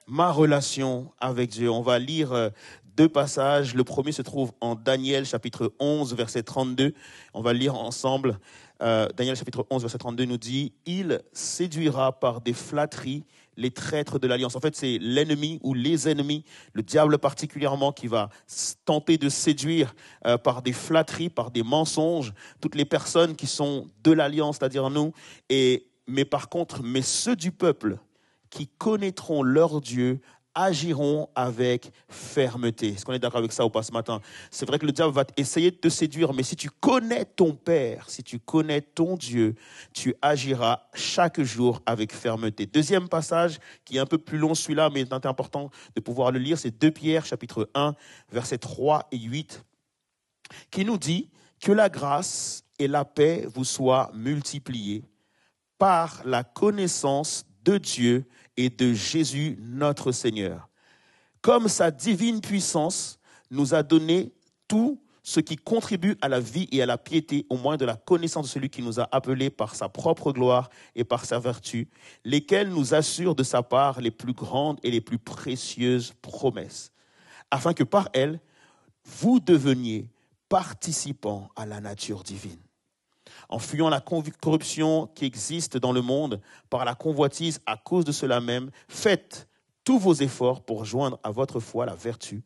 Ma relation avec Dieu. On va lire deux passages. Le premier se trouve en Daniel, chapitre 11, verset 32. On va lire ensemble. Daniel, chapitre 11, verset 32 nous dit « Il séduira par des flatteries les traîtres de l'alliance ». En fait, c'est l'ennemi ou les ennemis, le diable particulièrement, qui va tenter de séduire par des flatteries, par des mensonges, toutes les personnes qui sont de l'alliance, c'est-à-dire nous. Mais par contre, ceux du peuple qui connaîtront leur Dieu agiront avec fermeté. Est-ce qu'on est d'accord avec ça ou pas ce matin? C'est vrai que le diable va essayer de te séduire, mais si tu connais ton Père, si tu connais ton Dieu, tu agiras chaque jour avec fermeté. Deuxième passage, qui est un peu plus long celui-là, mais c'est important de pouvoir le lire, c'est 2 Pierre, chapitre 1, versets 3 et 8, qui nous dit que la grâce et la paix vous soient multipliées par la connaissance de Dieu et de Jésus notre Seigneur. Comme sa divine puissance nous a donné tout ce qui contribue à la vie et à la piété, au moyen de la connaissance de celui qui nous a appelés par sa propre gloire et par sa vertu, lesquels nous assurent de sa part les plus grandes et les plus précieuses promesses, afin que par elles, vous deveniez participants à la nature divine. En fuyant la corruption qui existe dans le monde par la convoitise à cause de cela même, faites tous vos efforts pour joindre à votre foi la vertu,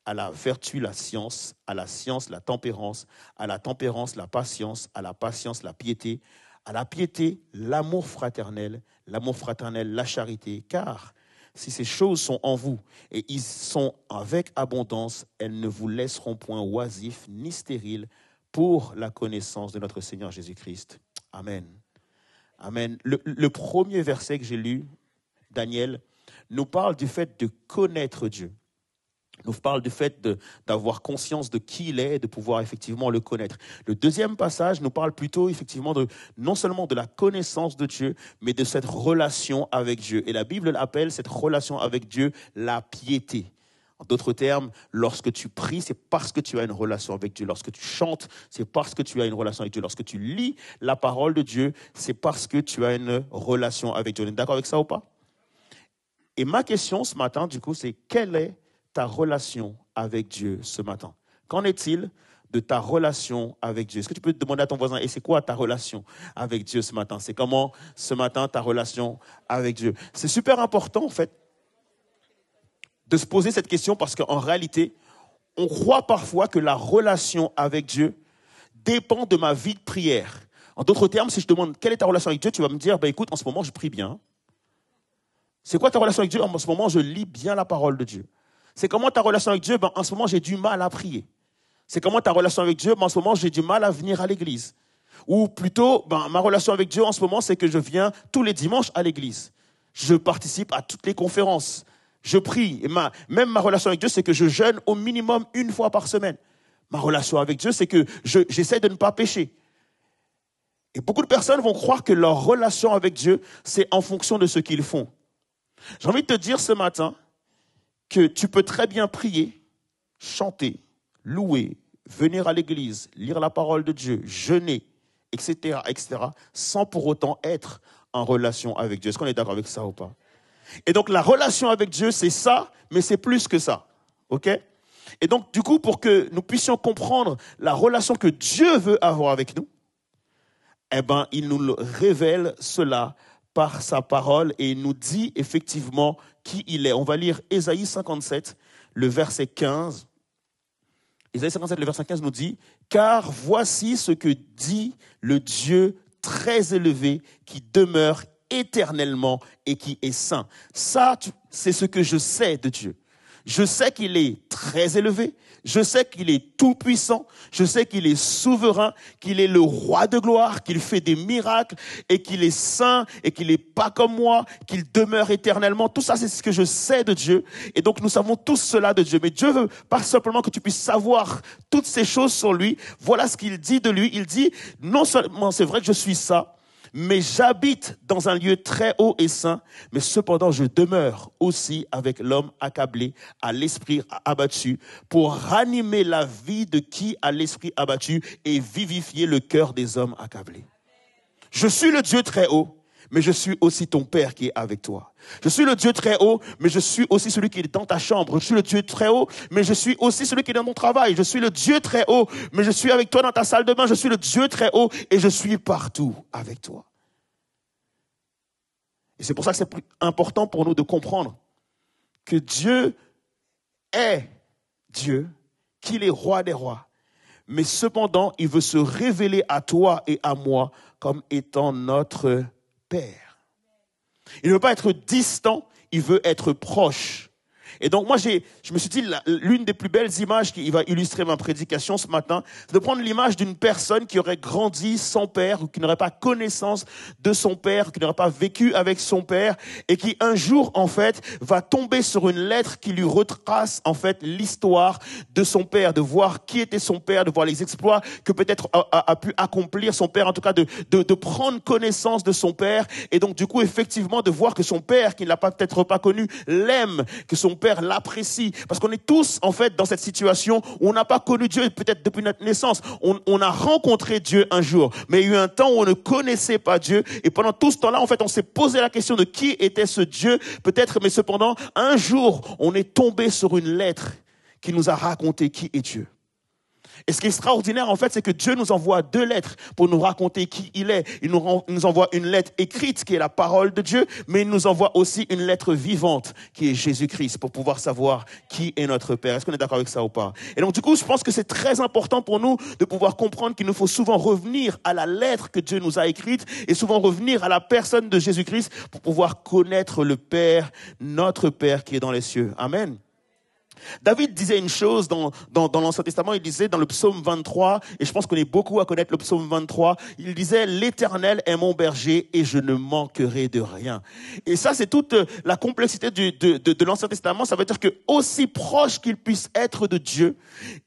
à la vertu, la science, à la science, la tempérance, à la tempérance, la patience, à la patience, la piété, à la piété, l'amour fraternel, la charité. Car si ces choses sont en vous et ils sont avec abondance, elles ne vous laisseront point oisifs ni stériles pour la connaissance de notre Seigneur Jésus-Christ. Amen. Amen. Le premier verset que j'ai lu, Daniel, nous parle du fait de connaître Dieu. Nous parle du fait d'avoir conscience de qui il est et de pouvoir effectivement le connaître. Le deuxième passage nous parle plutôt effectivement non seulement de la connaissance de Dieu, mais de cette relation avec Dieu. Et la Bible appelle cette relation avec Dieu la piété. En d'autres termes, lorsque tu pries, c'est parce que tu as une relation avec Dieu. Lorsque tu chantes, c'est parce que tu as une relation avec Dieu. Lorsque tu lis la parole de Dieu, c'est parce que tu as une relation avec Dieu. On est d'accord avec ça ou pas? Et ma question ce matin, du coup, c'est quelle est ta relation avec Dieu ce matin? Qu'en est-il de ta relation avec Dieu? Est-ce que tu peux te demander à ton voisin, et c'est quoi ta relation avec Dieu ce matin? C'est comment ce matin ta relation avec Dieu? C'est super important en fait de se poser cette question parce qu'en réalité, on croit parfois que la relation avec Dieu dépend de ma vie de prière. En d'autres termes, si je te demande quelle est ta relation avec Dieu, tu vas me dire, écoute, en ce moment je prie bien. C'est quoi ta relation avec Dieu? En ce moment je lis bien la parole de Dieu. C'est comment ta relation avec Dieu? En ce moment, j'ai du mal à prier. C'est comment ta relation avec Dieu? En ce moment, j'ai du mal à venir à l'église. Ou plutôt, ma relation avec Dieu en ce moment, c'est que je viens tous les dimanches à l'église. Je participe à toutes les conférences. Je prie. Et même ma relation avec Dieu, c'est que je jeûne au minimum une fois par semaine. Ma relation avec Dieu, c'est que j'essaie de ne pas pécher. Et beaucoup de personnes vont croire que leur relation avec Dieu, c'est en fonction de ce qu'ils font. J'ai envie de te dire ce matin que tu peux très bien prier, chanter, louer, venir à l'église, lire la parole de Dieu, jeûner, etc., sans pour autant être en relation avec Dieu. Est-ce qu'on est d'accord avec ça ou pas? Et donc, la relation avec Dieu, c'est ça, mais c'est plus que ça. OK? Et donc, du coup, pour que nous puissions comprendre la relation que Dieu veut avoir avec nous, il nous révèle cela par sa parole et il nous dit effectivement qui il est. On va lire Ésaïe 57, le verset 15. Ésaïe 57, le verset 15 nous dit « Car voici ce que dit le Dieu très élevé qui demeure éternellement et qui est saint. » Ça, c'est ce que je sais de Dieu. Je sais qu'il est très élevé, je sais qu'il est tout puissant, je sais qu'il est souverain, qu'il est le roi de gloire, qu'il fait des miracles et qu'il est saint et qu'il n'est pas comme moi, qu'il demeure éternellement. Tout ça, c'est ce que je sais de Dieu. Et donc, nous savons tous cela de Dieu. Mais Dieu veut pas simplement que tu puisses savoir toutes ces choses sur lui. Voilà ce qu'il dit de lui. Il dit, non seulement c'est vrai que je suis ça, mais j'habite dans un lieu très haut et saint, mais cependant je demeure aussi avec l'homme accablé, à l'esprit abattu, pour ranimer la vie de qui a l'esprit abattu et vivifier le cœur des hommes accablés. Je suis le Dieu très haut, mais je suis aussi ton Père qui est avec toi. Je suis le Dieu très haut, mais je suis aussi celui qui est dans ta chambre. Je suis le Dieu très haut, mais je suis aussi celui qui est dans ton travail. Je suis le Dieu très haut, mais je suis avec toi dans ta salle de bain. Je suis le Dieu très haut et je suis partout avec toi. Et c'est pour ça que c'est plus important pour nous de comprendre que Dieu est Dieu, qu'il est roi des rois. Mais cependant, il veut se révéler à toi et à moi comme étant notre Père. Il ne veut pas être distant, il veut être proche. Et donc moi, je me suis dit, l'une des plus belles images qui va illustrer ma prédication ce matin, c'est de prendre l'image d'une personne qui aurait grandi sans père, ou qui n'aurait pas connaissance de son père, qui n'aurait pas vécu avec son père, et qui un jour, en fait, va tomber sur une lettre qui lui retrace, en fait, l'histoire de son père, de voir qui était son père, de voir les exploits que peut-être a pu accomplir son père, en tout cas de prendre connaissance de son père, et donc du coup, effectivement, de voir que son père, qui ne l'a peut-être pas connu, l'aime, que son père l'apprécie, parce qu'on est tous en fait dans cette situation où on n'a pas connu Dieu peut-être depuis notre naissance. On a rencontré Dieu un jour, mais il y a eu un temps où on ne connaissait pas Dieu, et pendant tout ce temps-là, en fait, on s'est posé la question de qui était ce Dieu, peut-être, mais cependant, un jour, on est tombé sur une lettre qui nous a raconté qui est Dieu. Et ce qui est extraordinaire, en fait, c'est que Dieu nous envoie 2 lettres pour nous raconter qui il est. Il nous envoie une lettre écrite, qui est la parole de Dieu, mais il nous envoie aussi une lettre vivante, qui est Jésus-Christ, pour pouvoir savoir qui est notre Père. Est-ce qu'on est d'accord avec ça ou pas? Et donc, du coup, je pense que c'est très important pour nous de pouvoir comprendre qu'il nous faut souvent revenir à la lettre que Dieu nous a écrite et souvent revenir à la personne de Jésus-Christ pour pouvoir connaître le Père, notre Père qui est dans les cieux. Amen. David disait une chose dans l'Ancien Testament, il disait dans le psaume 23, et je pense qu'on est beaucoup à connaître le psaume 23, il disait « L'Éternel est mon berger et je ne manquerai de rien ». Et ça, c'est toute la complexité de l'Ancien Testament. Ça veut dire que aussi proche qu'il puisse être de Dieu,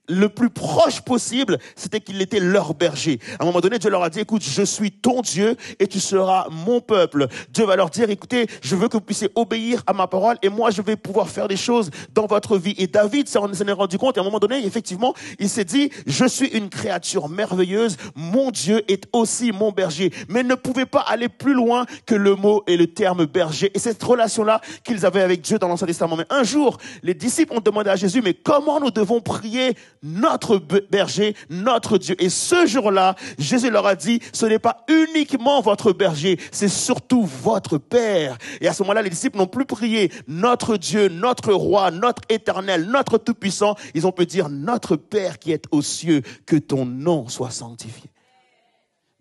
le plus proche possible, c'était qu'il était leur berger. À un moment donné, Dieu leur a dit, écoute, je suis ton Dieu et tu seras mon peuple. Dieu va leur dire, écoutez, je veux que vous puissiez obéir à ma parole et moi, je vais pouvoir faire des choses dans votre vie. Et David s'en est rendu compte et à un moment donné, effectivement, il s'est dit, je suis une créature merveilleuse, mon Dieu est aussi mon berger. Mais il ne pouvait pas aller plus loin que le mot et le terme berger. Et cette relation-là qu'ils avaient avec Dieu dans l'Ancien Testament. Mais un jour, les disciples ont demandé à Jésus, mais comment nous devons prier notre berger, notre Dieu? Et ce jour-là, Jésus leur a dit, ce n'est pas uniquement votre berger, c'est surtout votre Père. Et à ce moment-là, les disciples n'ont plus prié notre Dieu, notre roi, notre éternel, notre tout-puissant. Ils ont pu dire notre Père qui est aux cieux, que ton nom soit sanctifié.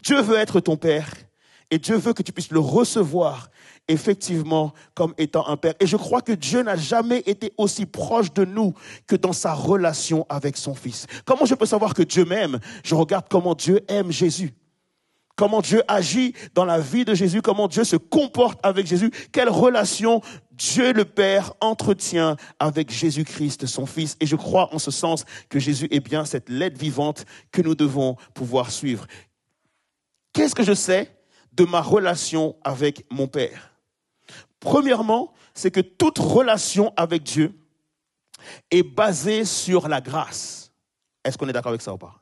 Dieu veut être ton Père et Dieu veut que tu puisses le recevoir effectivement comme étant un Père. Et je crois que Dieu n'a jamais été aussi proche de nous que dans sa relation avec son Fils. Comment je peux savoir que Dieu m'aime? Je regarde comment Dieu aime Jésus. Comment Dieu agit dans la vie de Jésus, comment Dieu se comporte avec Jésus, quelle relation Dieu le Père entretient avec Jésus-Christ, son Fils. Et je crois en ce sens que Jésus est bien cette lettre vivante que nous devons pouvoir suivre. Qu'est-ce que je sais de ma relation avec mon Père? Premièrement, c'est que toute relation avec Dieu est basée sur la grâce. Est-ce qu'on est d'accord avec ça ou pas?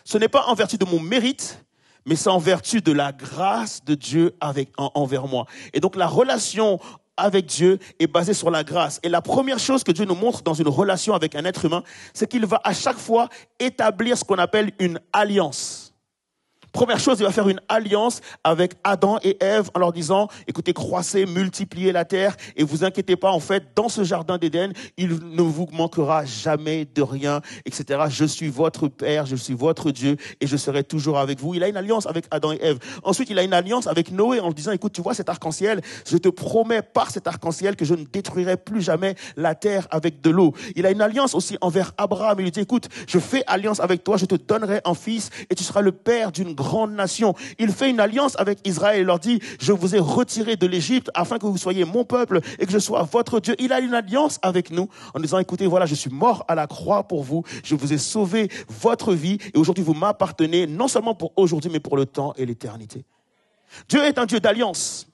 Ce n'est pas en vertu de mon mérite, mais c'est en vertu de la grâce de Dieu envers moi. Et donc la relation avec Dieu est basée sur la grâce. Et la première chose que Dieu nous montre dans une relation avec un être humain, c'est qu'il va à chaque fois établir ce qu'on appelle une alliance. Première chose, il va faire une alliance avec Adam et Ève en leur disant, écoutez, croissez, multipliez la terre et vous inquiétez pas, en fait, dans ce jardin d'Éden, il ne vous manquera jamais de rien, etc. Je suis votre Père, je suis votre Dieu et je serai toujours avec vous. Il a une alliance avec Adam et Ève. Ensuite, il a une alliance avec Noé en lui disant, écoute, tu vois cet arc-en-ciel, je te promets par cet arc-en-ciel que je ne détruirai plus jamais la terre avec de l'eau. Il a une alliance aussi envers Abraham. Il lui dit, écoute, je fais alliance avec toi, je te donnerai un fils et tu seras le père d'une grande nation. Il fait une alliance avec Israël et leur dit, je vous ai retiré de l'Égypte afin que vous soyez mon peuple et que je sois votre Dieu. Il a une alliance avec nous en disant, écoutez, voilà, je suis mort à la croix pour vous, je vous ai sauvé votre vie et aujourd'hui vous m'appartenez non seulement pour aujourd'hui mais pour le temps et l'éternité. Dieu est un Dieu d'alliance.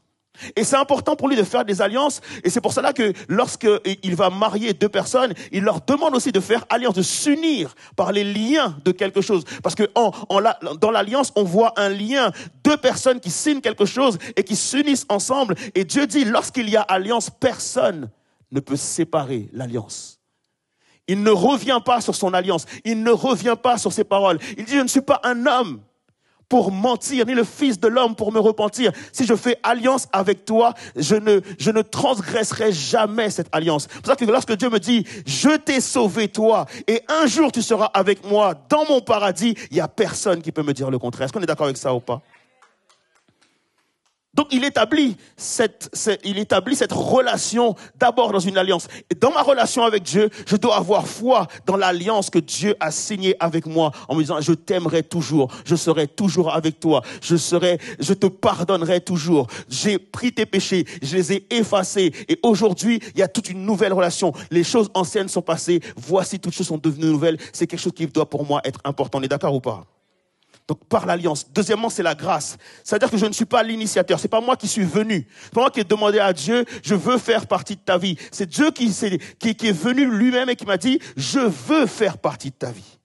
Et c'est important pour lui de faire des alliances. Et c'est pour cela que lorsqu'il va marier 2 personnes, il leur demande aussi de faire alliance, de s'unir par les liens de quelque chose. Parce que dans l'alliance, on voit un lien. 2 personnes qui signent quelque chose et qui s'unissent ensemble. Et Dieu dit, lorsqu'il y a alliance, personne ne peut séparer l'alliance. Il ne revient pas sur son alliance. Il ne revient pas sur ses paroles. Il dit, je ne suis pas un homme pour mentir, ni le Fils de l'homme pour me repentir. Si je fais alliance avec toi, je ne transgresserai jamais cette alliance. C'est pour ça que lorsque Dieu me dit, je t'ai sauvé toi, et un jour tu seras avec moi dans mon paradis, il n'y a personne qui peut me dire le contraire. Est-ce qu'on est d'accord avec ça ou pas? Donc il établit cette relation d'abord dans une alliance. Et dans ma relation avec Dieu, je dois avoir foi dans l'alliance que Dieu a signée avec moi en me disant, je t'aimerai toujours, je serai toujours avec toi, je te pardonnerai toujours. J'ai pris tes péchés, je les ai effacés et aujourd'hui, il y a toute une nouvelle relation. Les choses anciennes sont passées, voici toutes choses sont devenues nouvelles. C'est quelque chose qui doit pour moi être important. On est d'accord ou pas? Donc, par l'alliance. Deuxièmement, c'est la grâce. C'est-à-dire que je ne suis pas l'initiateur. C'est pas moi qui suis venu. C'est pas moi qui ai demandé à Dieu, je veux faire partie de ta vie. C'est Dieu qui est venu lui-même et qui m'a dit, je veux faire partie de ta vie.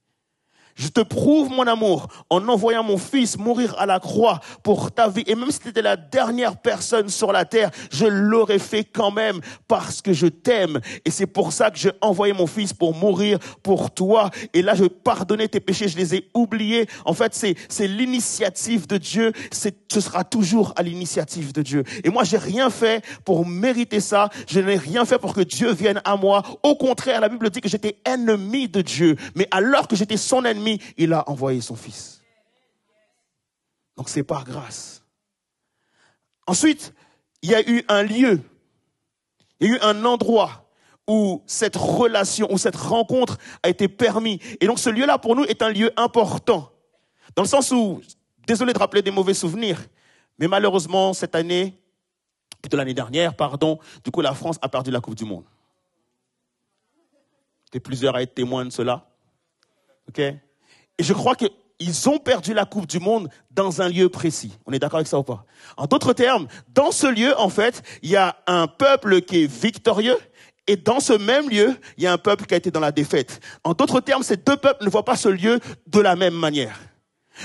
Je te prouve mon amour en envoyant mon fils mourir à la croix pour ta vie. Et même si tu étais la dernière personne sur la terre, je l'aurais fait quand même parce que je t'aime. Et c'est pour ça que j'ai envoyé mon fils pour mourir pour toi. Et là, je pardonnais tes péchés, je les ai oubliés. En fait, c'est l'initiative de Dieu. Ce sera toujours à l'initiative de Dieu. Et moi, j'ai rien fait pour mériter ça. Je n'ai rien fait pour que Dieu vienne à moi. Au contraire, la Bible dit que j'étais ennemi de Dieu. Mais alors que j'étais son ennemi, il a envoyé son fils. Donc c'est par grâce. Ensuite, il y a eu un lieu, il y a eu un endroit où cette relation, où cette rencontre a été permise. Et donc ce lieu-là pour nous est un lieu important. Dans le sens où, désolé de rappeler des mauvais souvenirs, mais malheureusement cette année, plutôt l'année dernière, pardon, du coup la France a perdu la Coupe du Monde. Et plusieurs à être témoins de cela. Ok? Et je crois qu'ils ont perdu la Coupe du Monde dans un lieu précis. On est d'accord avec ça ou pas? En d'autres termes, dans ce lieu, en fait, il y a un peuple qui est victorieux. Et dans ce même lieu, il y a un peuple qui a été dans la défaite. En d'autres termes, ces deux peuples ne voient pas ce lieu de la même manière.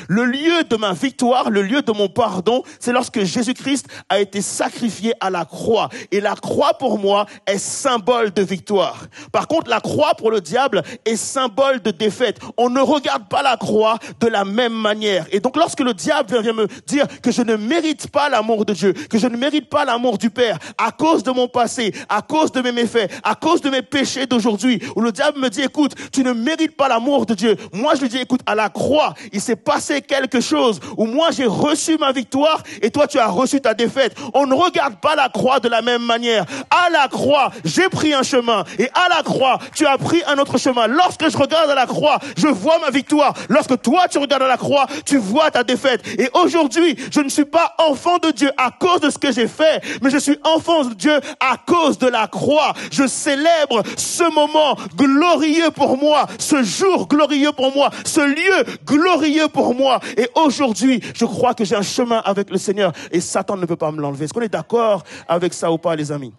Le lieu de ma victoire, le lieu de mon pardon, c'est lorsque Jésus-Christ a été sacrifié à la croix. Et la croix pour moi est symbole de victoire. Par contre, la croix pour le diable est symbole de défaite. On ne regarde pas la croix de la même manière. Et donc lorsque le diable vient me dire que je ne mérite pas l'amour de Dieu, que je ne mérite pas l'amour du Père, à cause de mon passé, à cause de mes méfaits, à cause de mes péchés d'aujourd'hui, où le diable me dit, écoute, tu ne mérites pas l'amour de Dieu. Moi, je lui dis, écoute, à la croix, il s'est passé quelque chose où moi j'ai reçu ma victoire et toi tu as reçu ta défaite. On ne regarde pas la croix de la même manière. À la croix, j'ai pris un chemin et à la croix, tu as pris un autre chemin. Lorsque je regarde à la croix, je vois ma victoire. Lorsque toi tu regardes à la croix, tu vois ta défaite. Et aujourd'hui, je ne suis pas enfant de Dieu à cause de ce que j'ai fait, mais je suis enfant de Dieu à cause de la croix. Je célèbre ce moment glorieux pour moi, ce jour glorieux pour moi, ce lieu glorieux pour moi. Et aujourd'hui, je crois que j'ai un chemin avec le Seigneur et Satan ne peut pas me l'enlever. Est-ce qu'on est d'accord avec ça ou pas, les amis?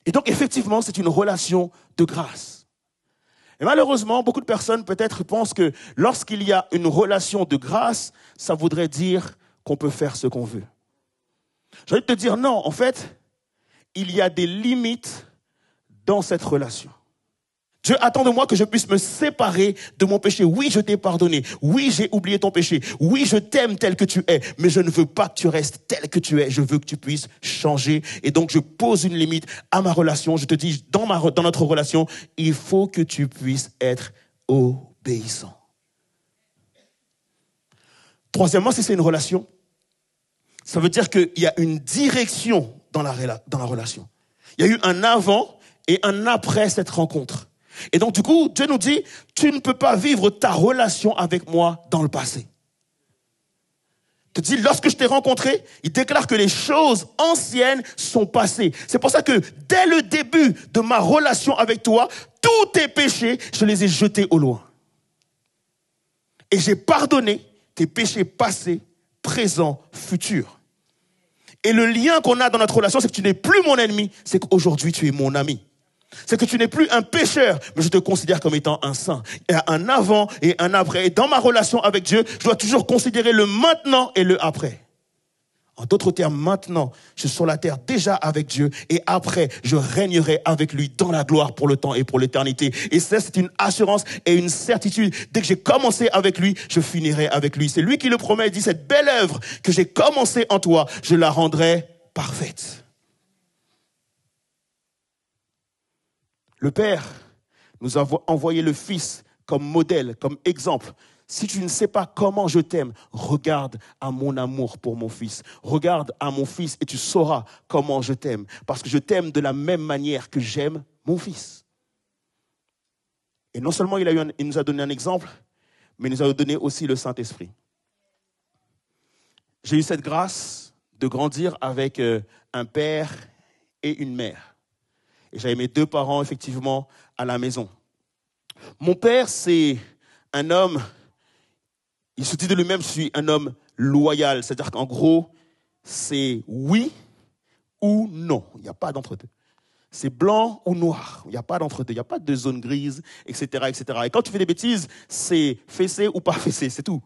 Et donc, effectivement, c'est une relation de grâce. Et malheureusement, beaucoup de personnes peut-être pensent que lorsqu'il y a une relation de grâce, ça voudrait dire qu'on peut faire ce qu'on veut. J'ai envie de te dire non, en fait, il y a des limites dans cette relation. Dieu attend de moi que je puisse me séparer de mon péché. Oui, je t'ai pardonné. Oui, j'ai oublié ton péché. Oui, je t'aime tel que tu es. Mais je ne veux pas que tu restes tel que tu es. Je veux que tu puisses changer. Et donc, je pose une limite à ma relation. Je te dis, dans notre relation, il faut que tu puisses être obéissant. Troisièmement, si c'est une relation, ça veut dire qu'il y a une direction dans la relation. Il y a eu un avant et un après cette rencontre. Et donc, du coup, Dieu nous dit, tu ne peux pas vivre ta relation avec moi dans le passé. Il te dit, lorsque je t'ai rencontré, il déclare que les choses anciennes sont passées. C'est pour ça que dès le début de ma relation avec toi, tous tes péchés, je les ai jetés au loin. Et j'ai pardonné tes péchés passés, présents, futurs. Et le lien qu'on a dans notre relation, c'est que tu n'es plus mon ennemi, c'est qu'aujourd'hui tu es mon ami. C'est que tu n'es plus un pécheur, mais je te considère comme étant un saint. Il y a un avant et un après. Et dans ma relation avec Dieu, je dois toujours considérer le maintenant et le après. En d'autres termes, maintenant, je suis sur la terre déjà avec Dieu et après, je régnerai avec lui dans la gloire pour le temps et pour l'éternité. Et ça, c'est une assurance et une certitude. Dès que j'ai commencé avec lui, je finirai avec lui. C'est lui qui le promet. Il dit, cette belle œuvre que j'ai commencée en toi, je la rendrai parfaite. Le Père nous a envoyé le Fils comme modèle, comme exemple. Si tu ne sais pas comment je t'aime, regarde à mon amour pour mon Fils. Regarde à mon Fils et tu sauras comment je t'aime. Parce que je t'aime de la même manière que j'aime mon Fils. Et non seulement il nous a donné un exemple, mais il nous a donné aussi le Saint-Esprit. J'ai eu cette grâce de grandir avec un père et une mère. Et j'avais mes deux parents, effectivement, à la maison. Mon père, c'est un homme, il se dit de lui-même, je suis un homme loyal. C'est-à-dire qu'en gros, c'est oui ou non. Il n'y a pas d'entre-deux. C'est blanc ou noir. Il n'y a pas d'entre-deux, il n'y a pas de zone grise, etc., etc. Et quand tu fais des bêtises, c'est fessé ou pas fessé, c'est tout.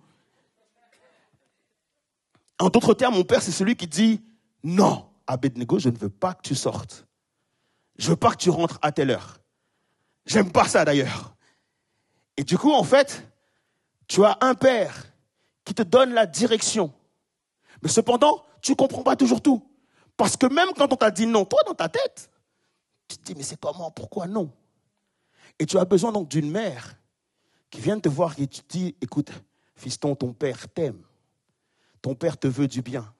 En d'autres termes, mon père, c'est celui qui dit « Non, Abednego, je ne veux pas que tu sortes. Je veux pas que tu rentres à telle heure. J'aime pas ça d'ailleurs. » Et du coup, en fait, tu as un père qui te donne la direction. Mais cependant, tu ne comprends pas toujours tout. Parce que même quand on t'a dit non, toi, dans ta tête, tu te dis, mais c'est comment, pourquoi non? Et tu as besoin donc d'une mère qui vient te voir et tu te dis, écoute, fiston, ton père t'aime. Ton père te veut du bien.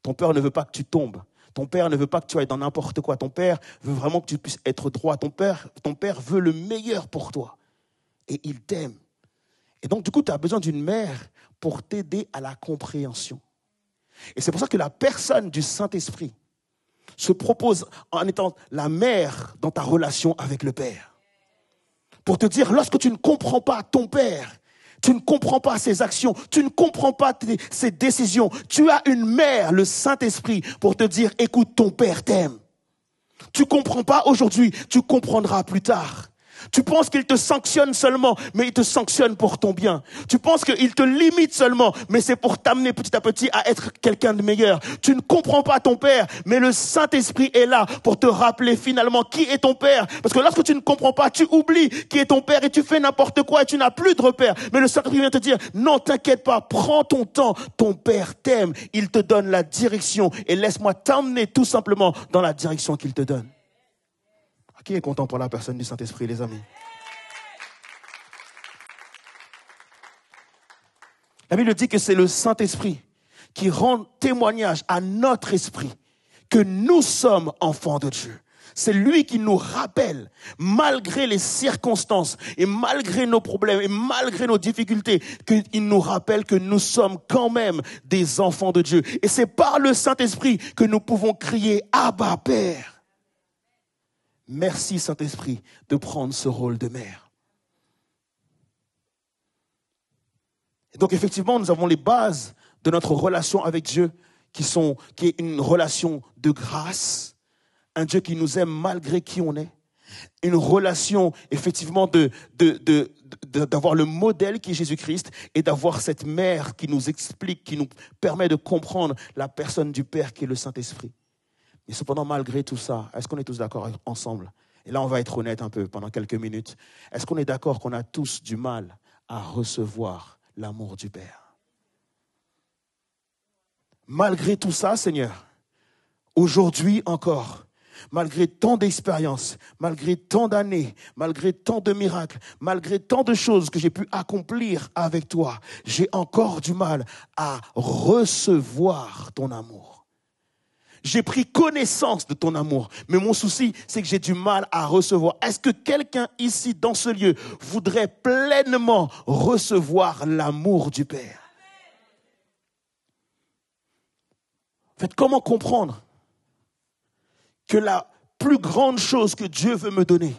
Ton père ne veut pas que tu tombes. Ton père ne veut pas que tu ailles dans n'importe quoi. Ton père veut vraiment que tu puisses être droit. Ton père veut le meilleur pour toi. Et il t'aime. Et donc, du coup, tu as besoin d'une mère pour t'aider à la compréhension. Et c'est pour ça que la personne du Saint-Esprit se propose en étant la mère dans ta relation avec le Père. Pour te dire, lorsque tu ne comprends pas ton Père, tu ne comprends pas ses actions, tu ne comprends pas ses décisions, tu as une mère, le Saint-Esprit, pour te dire, écoute, ton Père t'aime. Tu ne comprends pas aujourd'hui, tu comprendras plus tard. Tu penses qu'il te sanctionne seulement, mais il te sanctionne pour ton bien. Tu penses qu'il te limite seulement, mais c'est pour t'amener petit à petit à être quelqu'un de meilleur. Tu ne comprends pas ton Père, mais le Saint-Esprit est là pour te rappeler finalement qui est ton Père. Parce que lorsque tu ne comprends pas, tu oublies qui est ton Père et tu fais n'importe quoi et tu n'as plus de repère. Mais le Saint-Esprit vient te dire, non, t'inquiète pas, prends ton temps. Ton Père t'aime, il te donne la direction et laisse-moi t'emmener tout simplement dans la direction qu'il te donne. Qui est content pour la personne du Saint-Esprit, les amis? La Bible dit que c'est le Saint-Esprit qui rend témoignage à notre esprit que nous sommes enfants de Dieu. C'est lui qui nous rappelle, malgré les circonstances et malgré nos problèmes et malgré nos difficultés, qu'il nous rappelle que nous sommes quand même des enfants de Dieu. Et c'est par le Saint-Esprit que nous pouvons crier « Abba, Père ». Merci Saint-Esprit de prendre ce rôle de mère. Et donc effectivement, nous avons les bases de notre relation avec Dieu qui est une relation de grâce, un Dieu qui nous aime malgré qui on est, une relation effectivement d'avoir le modèle qui est Jésus-Christ et d'avoir cette mère qui nous explique, qui nous permet de comprendre la personne du Père qui est le Saint-Esprit. Et cependant, malgré tout ça, est-ce qu'on est tous d'accord ensemble? Et là, on va être honnête un peu pendant quelques minutes. Est-ce qu'on est d'accord qu'on a tous du mal à recevoir l'amour du Père? Malgré tout ça, Seigneur, aujourd'hui encore, malgré tant d'expériences, malgré tant d'années, malgré tant de miracles, malgré tant de choses que j'ai pu accomplir avec toi, j'ai encore du mal à recevoir ton amour. J'ai pris connaissance de ton amour, mais mon souci, c'est que j'ai du mal à recevoir. Est-ce que quelqu'un ici, dans ce lieu, voudrait pleinement recevoir l'amour du Père? En fait, comment comprendre que la plus grande chose que Dieu veut me donner,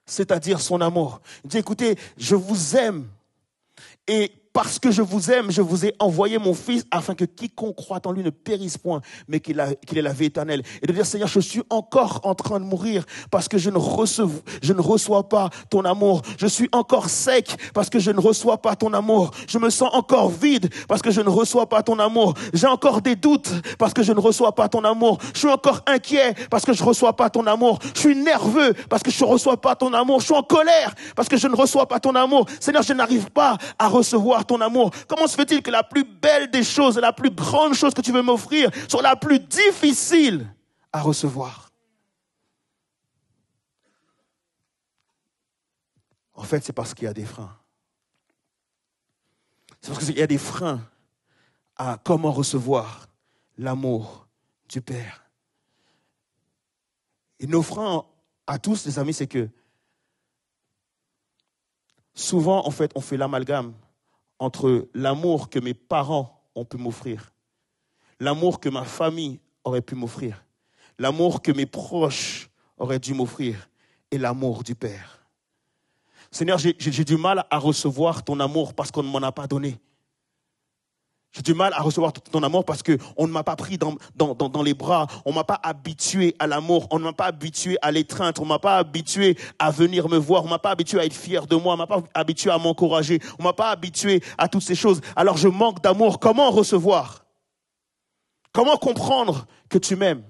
c'est-à-dire son amour? Il dit, écoutez, je vous aime et parce que je vous aime, je vous ai envoyé mon Fils afin que quiconque croit en lui ne périsse point, mais qu'il ait la vie éternelle. Et de dire, Seigneur, je suis encore en train de mourir parce que je ne reçois pas ton amour. Je suis encore sec parce que je ne reçois pas ton amour. Je me sens encore vide parce que je ne reçois pas ton amour. J'ai encore des doutes parce que je ne reçois pas ton amour. Je suis encore inquiet parce que je ne reçois pas ton amour. Je suis nerveux parce que je ne reçois pas ton amour. Je suis en colère parce que je ne reçois pas ton amour. Seigneur, je n'arrive pas à recevoir ton amour. Comment se fait-il que la plus belle des choses, la plus grande chose que tu veux m'offrir soit la plus difficile à recevoir? En fait, c'est parce qu'il y a des freins. C'est parce qu'il y a des freins à comment recevoir l'amour du Père. Et nos freins à tous, les amis, c'est que souvent, en fait, on fait l'amalgame entre l'amour que mes parents ont pu m'offrir, l'amour que ma famille aurait pu m'offrir, l'amour que mes proches auraient dû m'offrir et l'amour du Père. Seigneur, j'ai du mal à recevoir ton amour parce qu'on ne m'en a pas donné. J'ai du mal à recevoir ton amour parce qu'on ne m'a pas pris dans les bras. On ne m'a pas habitué à l'amour. On ne m'a pas habitué à l'étreinte. On ne m'a pas habitué à venir me voir. On ne m'a pas habitué à être fier de moi. On ne m'a pas habitué à m'encourager. On ne m'a pas habitué à toutes ces choses. Alors je manque d'amour. Comment recevoir? Comment comprendre que tu m'aimes?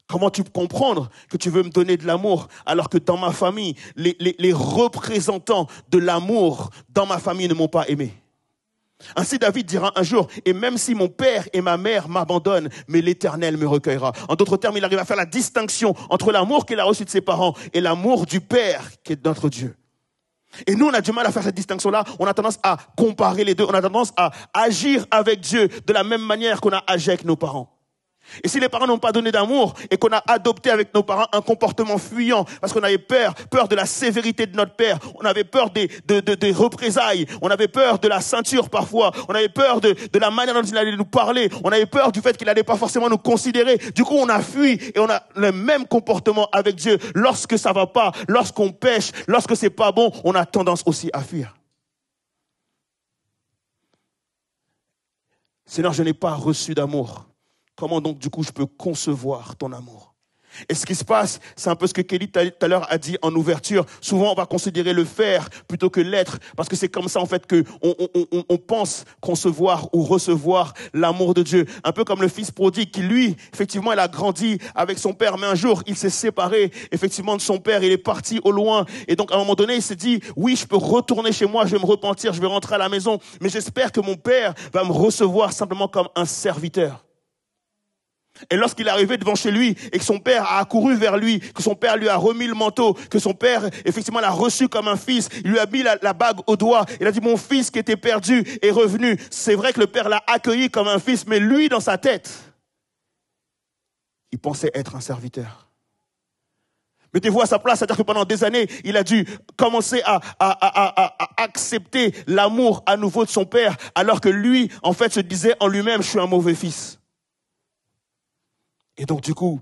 Comment tu peux comprendre que tu veux me donner de l'amour alors que dans ma famille, les représentants de l'amour dans ma famille ne m'ont pas aimé? Ainsi David dira un jour, et même si mon père et ma mère m'abandonnent, mais l'Éternel me recueillera. En d'autres termes, il arrive à faire la distinction entre l'amour qu'il a reçu de ses parents et l'amour du Père qui est notre Dieu. Et nous, on a du mal à faire cette distinction-là. On a tendance à comparer les deux. On a tendance à agir avec Dieu de la même manière qu'on a agi avec nos parents. Et si les parents n'ont pas donné d'amour et qu'on a adopté avec nos parents un comportement fuyant parce qu'on avait peur de la sévérité de notre père, on avait peur des représailles, on avait peur de la ceinture parfois, on avait peur de la manière dont il allait nous parler, on avait peur du fait qu'il n'allait pas forcément nous considérer. Du coup, on a fui et on a le même comportement avec Dieu. Lorsque ça va pas, lorsqu'on pêche, lorsque c'est pas bon, on a tendance aussi à fuir. Seigneur, je n'ai pas reçu d'amour. Comment donc, du coup, je peux concevoir ton amour? Et ce qui se passe, c'est un peu ce que Kelly tout à l'heure a dit en ouverture. Souvent, on va considérer le faire plutôt que l'être, parce que c'est comme ça, en fait, que on pense concevoir ou recevoir l'amour de Dieu. Un peu comme le fils prodigue qui, lui, effectivement, il a grandi avec son père, mais un jour, il s'est séparé, effectivement, de son père. Il est parti au loin. Et donc, à un moment donné, il s'est dit, oui, je peux retourner chez moi, je vais me repentir, je vais rentrer à la maison, mais j'espère que mon père va me recevoir simplement comme un serviteur. Et lorsqu'il est arrivé devant chez lui et que son père a accouru vers lui, que son père lui a remis le manteau, que son père, effectivement, l'a reçu comme un fils, il lui a mis la bague au doigt, il a dit, mon fils qui était perdu est revenu. C'est vrai que le père l'a accueilli comme un fils, mais lui, dans sa tête, il pensait être un serviteur. Mettez-vous à sa place, c'est-à-dire que pendant des années, il a dû commencer à accepter l'amour à nouveau de son père, alors que lui, en fait, se disait en lui-même, je suis un mauvais fils. Et donc, du coup,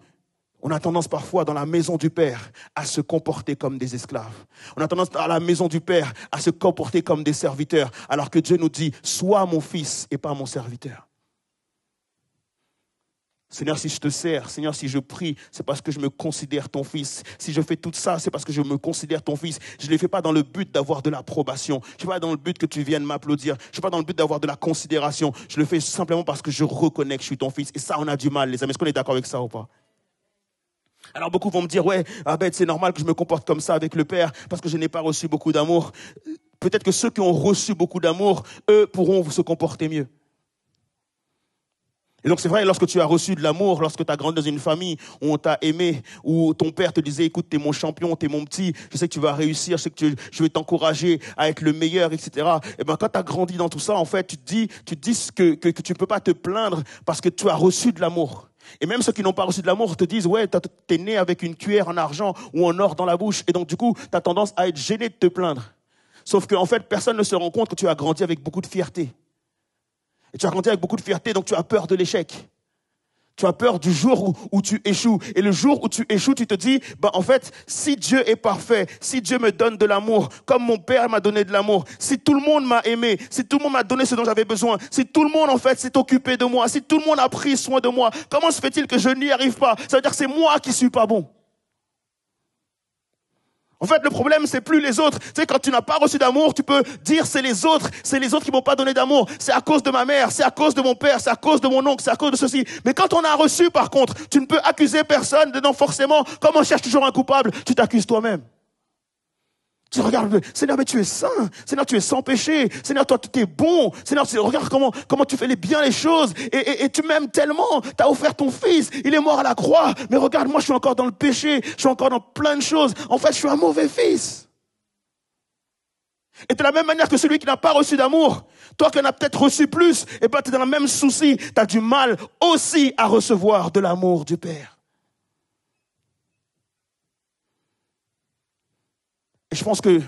on a tendance parfois dans la maison du Père à se comporter comme des esclaves. On a tendance dans la maison du Père à se comporter comme des serviteurs, alors que Dieu nous dit, sois mon fils et pas mon serviteur. Seigneur, si je te sers, Seigneur, si je prie, c'est parce que je me considère ton fils. Si je fais tout ça, c'est parce que je me considère ton fils. Je ne les fais pas dans le but d'avoir de l'approbation. Je ne fais pas dans le but que tu viennes m'applaudir. Je ne fais pas dans le but d'avoir de la considération. Je le fais simplement parce que je reconnais que je suis ton fils. Et ça, on a du mal, les amis. Est-ce qu'on est d'accord avec ça ou pas? Alors beaucoup vont me dire, ouais, c'est normal que je me comporte comme ça avec le Père parce que je n'ai pas reçu beaucoup d'amour. Peut-être que ceux qui ont reçu beaucoup d'amour, eux, pourront se comporter mieux. Et donc c'est vrai, lorsque tu as reçu de l'amour, lorsque tu as grandi dans une famille où on t'a aimé, où ton père te disait, écoute, t'es mon champion, t'es mon petit, je sais que tu vas réussir, je sais que je vais t'encourager à être le meilleur, etc. Et ben quand tu as grandi dans tout ça, en fait, tu te dis que tu ne peux pas te plaindre parce que tu as reçu de l'amour. Et même ceux qui n'ont pas reçu de l'amour te disent, ouais, t'es né avec une cuillère en argent ou en or dans la bouche. Et donc du coup, tu as tendance à être gêné de te plaindre. Sauf qu'en fait, personne ne se rend compte que tu as grandi avec beaucoup de fierté. Et tu as grandi avec beaucoup de fierté, donc tu as peur de l'échec. Tu as peur du jour où tu échoues. Et le jour où tu échoues, tu te dis, en fait, si Dieu est parfait, si Dieu me donne de l'amour, comme mon père m'a donné de l'amour, si tout le monde m'a aimé, si tout le monde m'a donné ce dont j'avais besoin, si tout le monde, en fait, s'est occupé de moi, si tout le monde a pris soin de moi, comment se fait-il que je n'y arrive pas? Ça veut dire que c'est moi qui suis pas bon. En fait, le problème, c'est plus les autres. Tu sais, quand tu n'as pas reçu d'amour, tu peux dire c'est les autres qui m'ont pas donné d'amour. C'est à cause de ma mère, c'est à cause de mon père, c'est à cause de mon oncle, c'est à cause de ceci. Mais quand on a reçu, par contre, tu ne peux accuser personne. Non, forcément, comme on cherche toujours un coupable, tu t'accuses toi-même. Tu regardes, Seigneur, mais tu es saint. Seigneur, tu es sans péché. Seigneur, toi, tu es bon. Seigneur, regarde comment tu fais bien les choses. Et tu m'aimes tellement. Tu as offert ton fils. Il est mort à la croix. Mais regarde, moi, je suis encore dans le péché. Je suis encore dans plein de choses. En fait, je suis un mauvais fils. Et de la même manière que celui qui n'a pas reçu d'amour, toi qui en as peut-être reçu plus, tu es dans le même souci. Tu as du mal aussi à recevoir de l'amour du Père. Et je pense que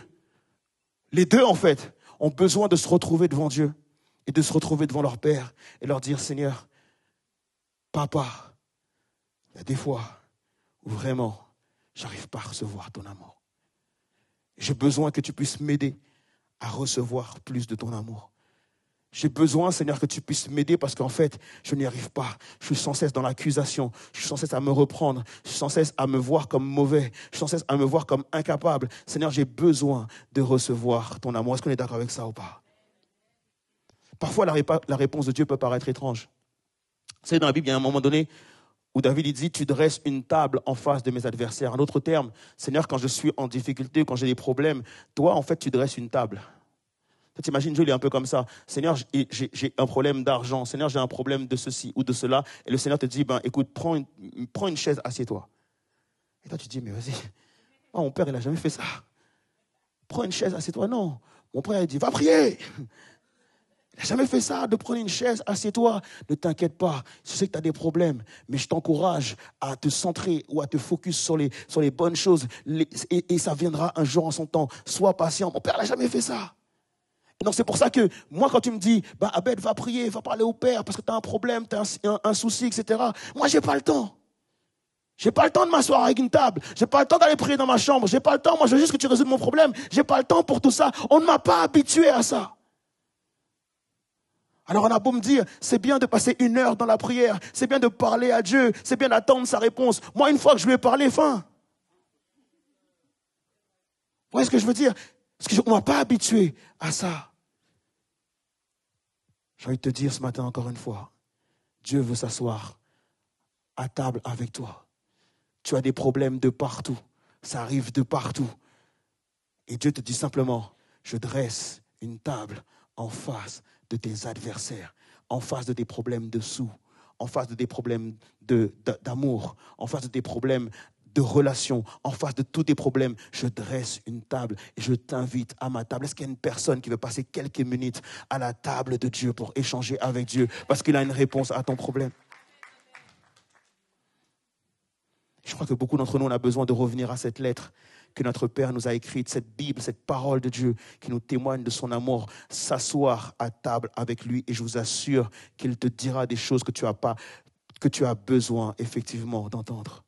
les deux, en fait, ont besoin de se retrouver devant Dieu et de se retrouver devant leur Père et leur dire, Seigneur, Papa, il y a des fois où vraiment, j'arrive pas à recevoir ton amour. J'ai besoin que tu puisses m'aider à recevoir plus de ton amour. J'ai besoin, Seigneur, que tu puisses m'aider parce qu'en fait, je n'y arrive pas. Je suis sans cesse dans l'accusation. Je suis sans cesse à me reprendre. Je suis sans cesse à me voir comme mauvais. Je suis sans cesse à me voir comme incapable. Seigneur, j'ai besoin de recevoir ton amour. Est-ce qu'on est d'accord avec ça ou pas? Parfois, la réponse de Dieu peut paraître étrange. Vous savez, dans la Bible, il y a un moment donné où David il dit, tu dresses une table en face de mes adversaires. En d'autres termes, Seigneur, quand je suis en difficulté, quand j'ai des problèmes, toi, en fait, tu dresses une table. Tu imagines, Dieu, il est un peu comme ça. Seigneur, j'ai un problème d'argent. Seigneur, j'ai un problème de ceci ou de cela. Et le Seigneur te dit, écoute, prends une chaise, assieds-toi. Et toi, tu te dis, mais vas-y. Oh, mon père, il n'a jamais fait ça. Prends une chaise, assieds-toi. Non. Mon père, il dit, va prier. Il n'a jamais fait ça, de prendre une chaise, assieds-toi. Ne t'inquiète pas. Je sais que tu as des problèmes, mais je t'encourage à te centrer ou à te focus sur les bonnes choses. Et ça viendra un jour en son temps. Sois patient. Mon père n'a jamais fait ça. Donc c'est pour ça que moi, quand tu me dis, Abed, va prier, va parler au Père parce que tu as un problème, tu as un souci, etc. Moi, j'ai pas le temps. J'ai pas le temps de m'asseoir avec une table. J'ai pas le temps d'aller prier dans ma chambre. J'ai pas le temps. Moi, je veux juste que tu résoudes mon problème. J'ai pas le temps pour tout ça. On ne m'a pas habitué à ça. Alors on a beau me dire, c'est bien de passer 1 heure dans la prière. C'est bien de parler à Dieu. C'est bien d'attendre sa réponse. Moi, une fois que je lui ai parlé, fin. Vous voyez ce que je veux dire? Parce qu'on ne m'a pas habitué à ça. J'ai envie de te dire ce matin encore une fois, Dieu veut s'asseoir à table avec toi. Tu as des problèmes de partout, ça arrive de partout. Et Dieu te dit simplement, je dresse une table en face de tes adversaires, en face de tes problèmes de sous, en face de tes problèmes d'amour, en face de tes problèmes de relations, en face de tous tes problèmes, je dresse une table et je t'invite à ma table. Est-ce qu'il y a une personne qui veut passer quelques minutes à la table de Dieu pour échanger avec Dieu parce qu'il a une réponse à ton problème? Je crois que beaucoup d'entre nous, on a besoin de revenir à cette lettre que notre Père nous a écrite, cette Bible, cette parole de Dieu qui nous témoigne de son amour, s'asseoir à table avec lui et je vous assure qu'il te dira des choses que tu as besoin effectivement d'entendre.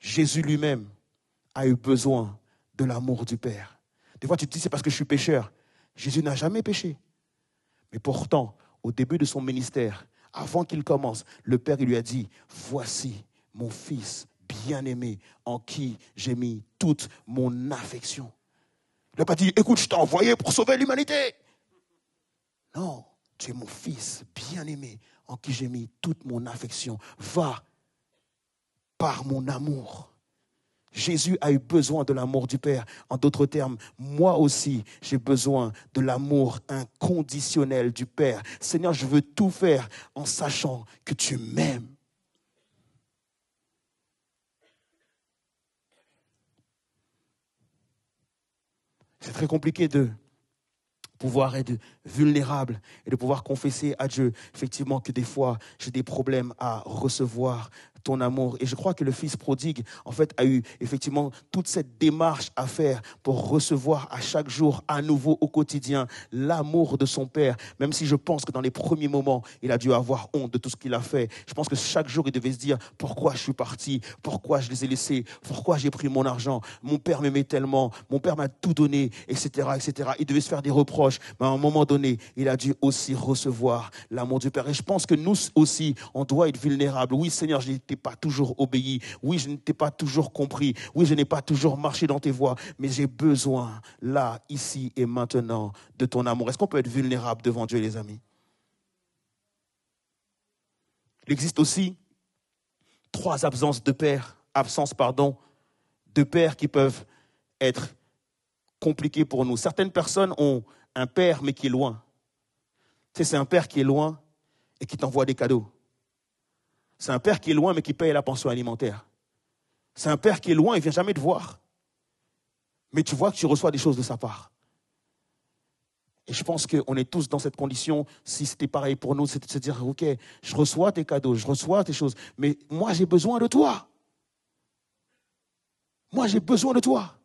Jésus lui-même a eu besoin de l'amour du Père. Des fois, tu te dis, c'est parce que je suis pécheur. Jésus n'a jamais péché. Mais pourtant, au début de son ministère, avant qu'il commence, le Père il lui a dit, voici mon Fils bien-aimé en qui j'ai mis toute mon affection. Il n'a pas dit, écoute, je t'ai envoyé pour sauver l'humanité. Non, tu es mon Fils bien-aimé en qui j'ai mis toute mon affection. Va par mon amour. Jésus a eu besoin de l'amour du Père. En d'autres termes, moi aussi, j'ai besoin de l'amour inconditionnel du Père. Seigneur, je veux tout faire en sachant que tu m'aimes. C'est très compliqué de pouvoir être vulnérable et de pouvoir confesser à Dieu, effectivement, que des fois, j'ai des problèmes à recevoir ton amour. Et je crois que le fils prodigue, en fait, a eu effectivement toute cette démarche à faire pour recevoir à chaque jour, à nouveau au quotidien, l'amour de son père. Même si je pense que dans les premiers moments, il a dû avoir honte de tout ce qu'il a fait. Je pense que chaque jour, il devait se dire, pourquoi je suis parti? Pourquoi je les ai laissés? Pourquoi j'ai pris mon argent? Mon père m'aimait tellement. Mon père m'a tout donné, etc., etc. Il devait se faire des reproches. Mais à un moment donné, il a dû aussi recevoir l'amour du Père. Et je pense que nous aussi, on doit être vulnérables. Oui, Seigneur, je n'ai pas toujours obéi. Oui, je ne t'ai pas toujours compris. Oui, je n'ai pas toujours marché dans tes voies. Mais j'ai besoin, là, ici et maintenant, de ton amour. Est-ce qu'on peut être vulnérable devant Dieu, les amis? Il existe aussi 3 absences de père qui peuvent être compliquées pour nous. Certaines personnes ont un père, mais qui est loin. Tu sais, c'est un père qui est loin et qui t'envoie des cadeaux. C'est un père qui est loin, mais qui paye la pension alimentaire. C'est un père qui est loin, il ne vient jamais te voir. Mais tu vois que tu reçois des choses de sa part. Et je pense qu'on est tous dans cette condition, si c'était pareil pour nous, c'est de se dire, ok, je reçois tes cadeaux, je reçois tes choses, mais moi j'ai besoin de toi. Moi j'ai besoin de toi.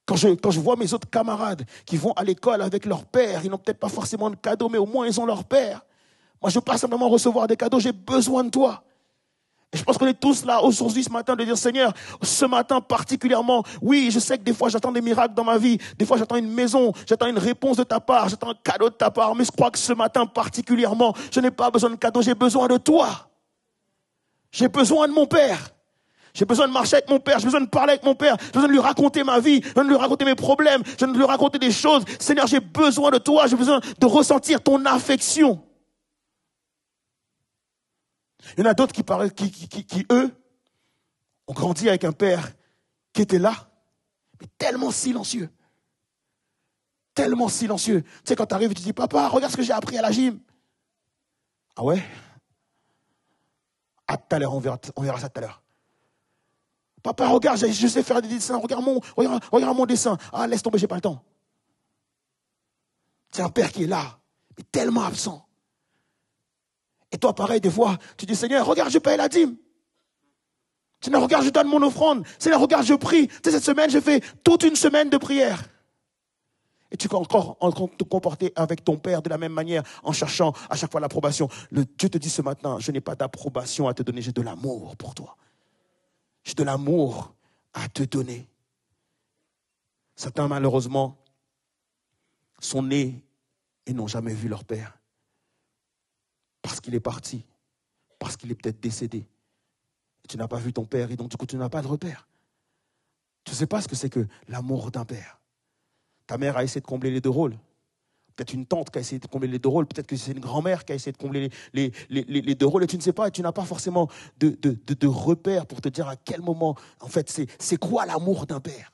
Quand je vois mes autres camarades qui vont à l'école avec leur père, ils n'ont peut-être pas forcément de cadeaux, mais au moins ils ont leur père. Moi je ne veux pas simplement recevoir des cadeaux, j'ai besoin de toi. Et je pense qu'on est tous là aujourd'hui ce matin de dire Seigneur, ce matin particulièrement, oui, je sais que des fois j'attends des miracles dans ma vie, des fois j'attends une maison, j'attends une réponse de ta part, j'attends un cadeau de ta part, mais je crois que ce matin particulièrement, je n'ai pas besoin de cadeau, j'ai besoin de toi. J'ai besoin de mon Père. J'ai besoin de marcher avec mon Père, j'ai besoin de parler avec mon Père, j'ai besoin de lui raconter ma vie, j'ai besoin de lui raconter mes problèmes, j'ai besoin de lui raconter des choses. Seigneur, j'ai besoin de toi, j'ai besoin de ressentir ton affection. Il y en a d'autres qui eux, ont grandi avec un père qui était là, mais tellement silencieux. Tellement silencieux. Tu sais, quand tu arrives et tu dis, papa, regarde ce que j'ai appris à la gym. Ah ouais? À tout à l'heure, on verra ça tout à l'heure. Papa, regarde, je sais faire des dessins, regarde mon dessin. Ah, laisse tomber, j'ai pas le temps. C'est un père qui est là, mais tellement absent. Et toi, pareil, des fois, tu dis, Seigneur, regarde, je paye la dîme. Seigneur, regarde, je donne mon offrande. Seigneur, regarde, je prie. Tu sais, cette semaine, j'ai fait toute une semaine de prière. Et tu peux encore te comporter avec ton Père de la même manière, en cherchant à chaque fois l'approbation. Dieu te dit ce matin, je n'ai pas d'approbation à te donner, j'ai de l'amour pour toi. J'ai de l'amour à te donner. Certains, malheureusement, sont nés et n'ont jamais vu leur père. Parce qu'il est parti, parce qu'il est peut-être décédé. Et tu n'as pas vu ton père et donc du coup tu n'as pas de repère. Tu ne sais pas ce que c'est que l'amour d'un père. Ta mère a essayé de combler les deux rôles. Peut-être une tante qui a essayé de combler les deux rôles. Peut-être que c'est une grand-mère qui a essayé de combler les deux rôles. Et tu ne sais pas, et tu n'as pas forcément de repère pour te dire à quel moment, en fait, c'est quoi l'amour d'un père.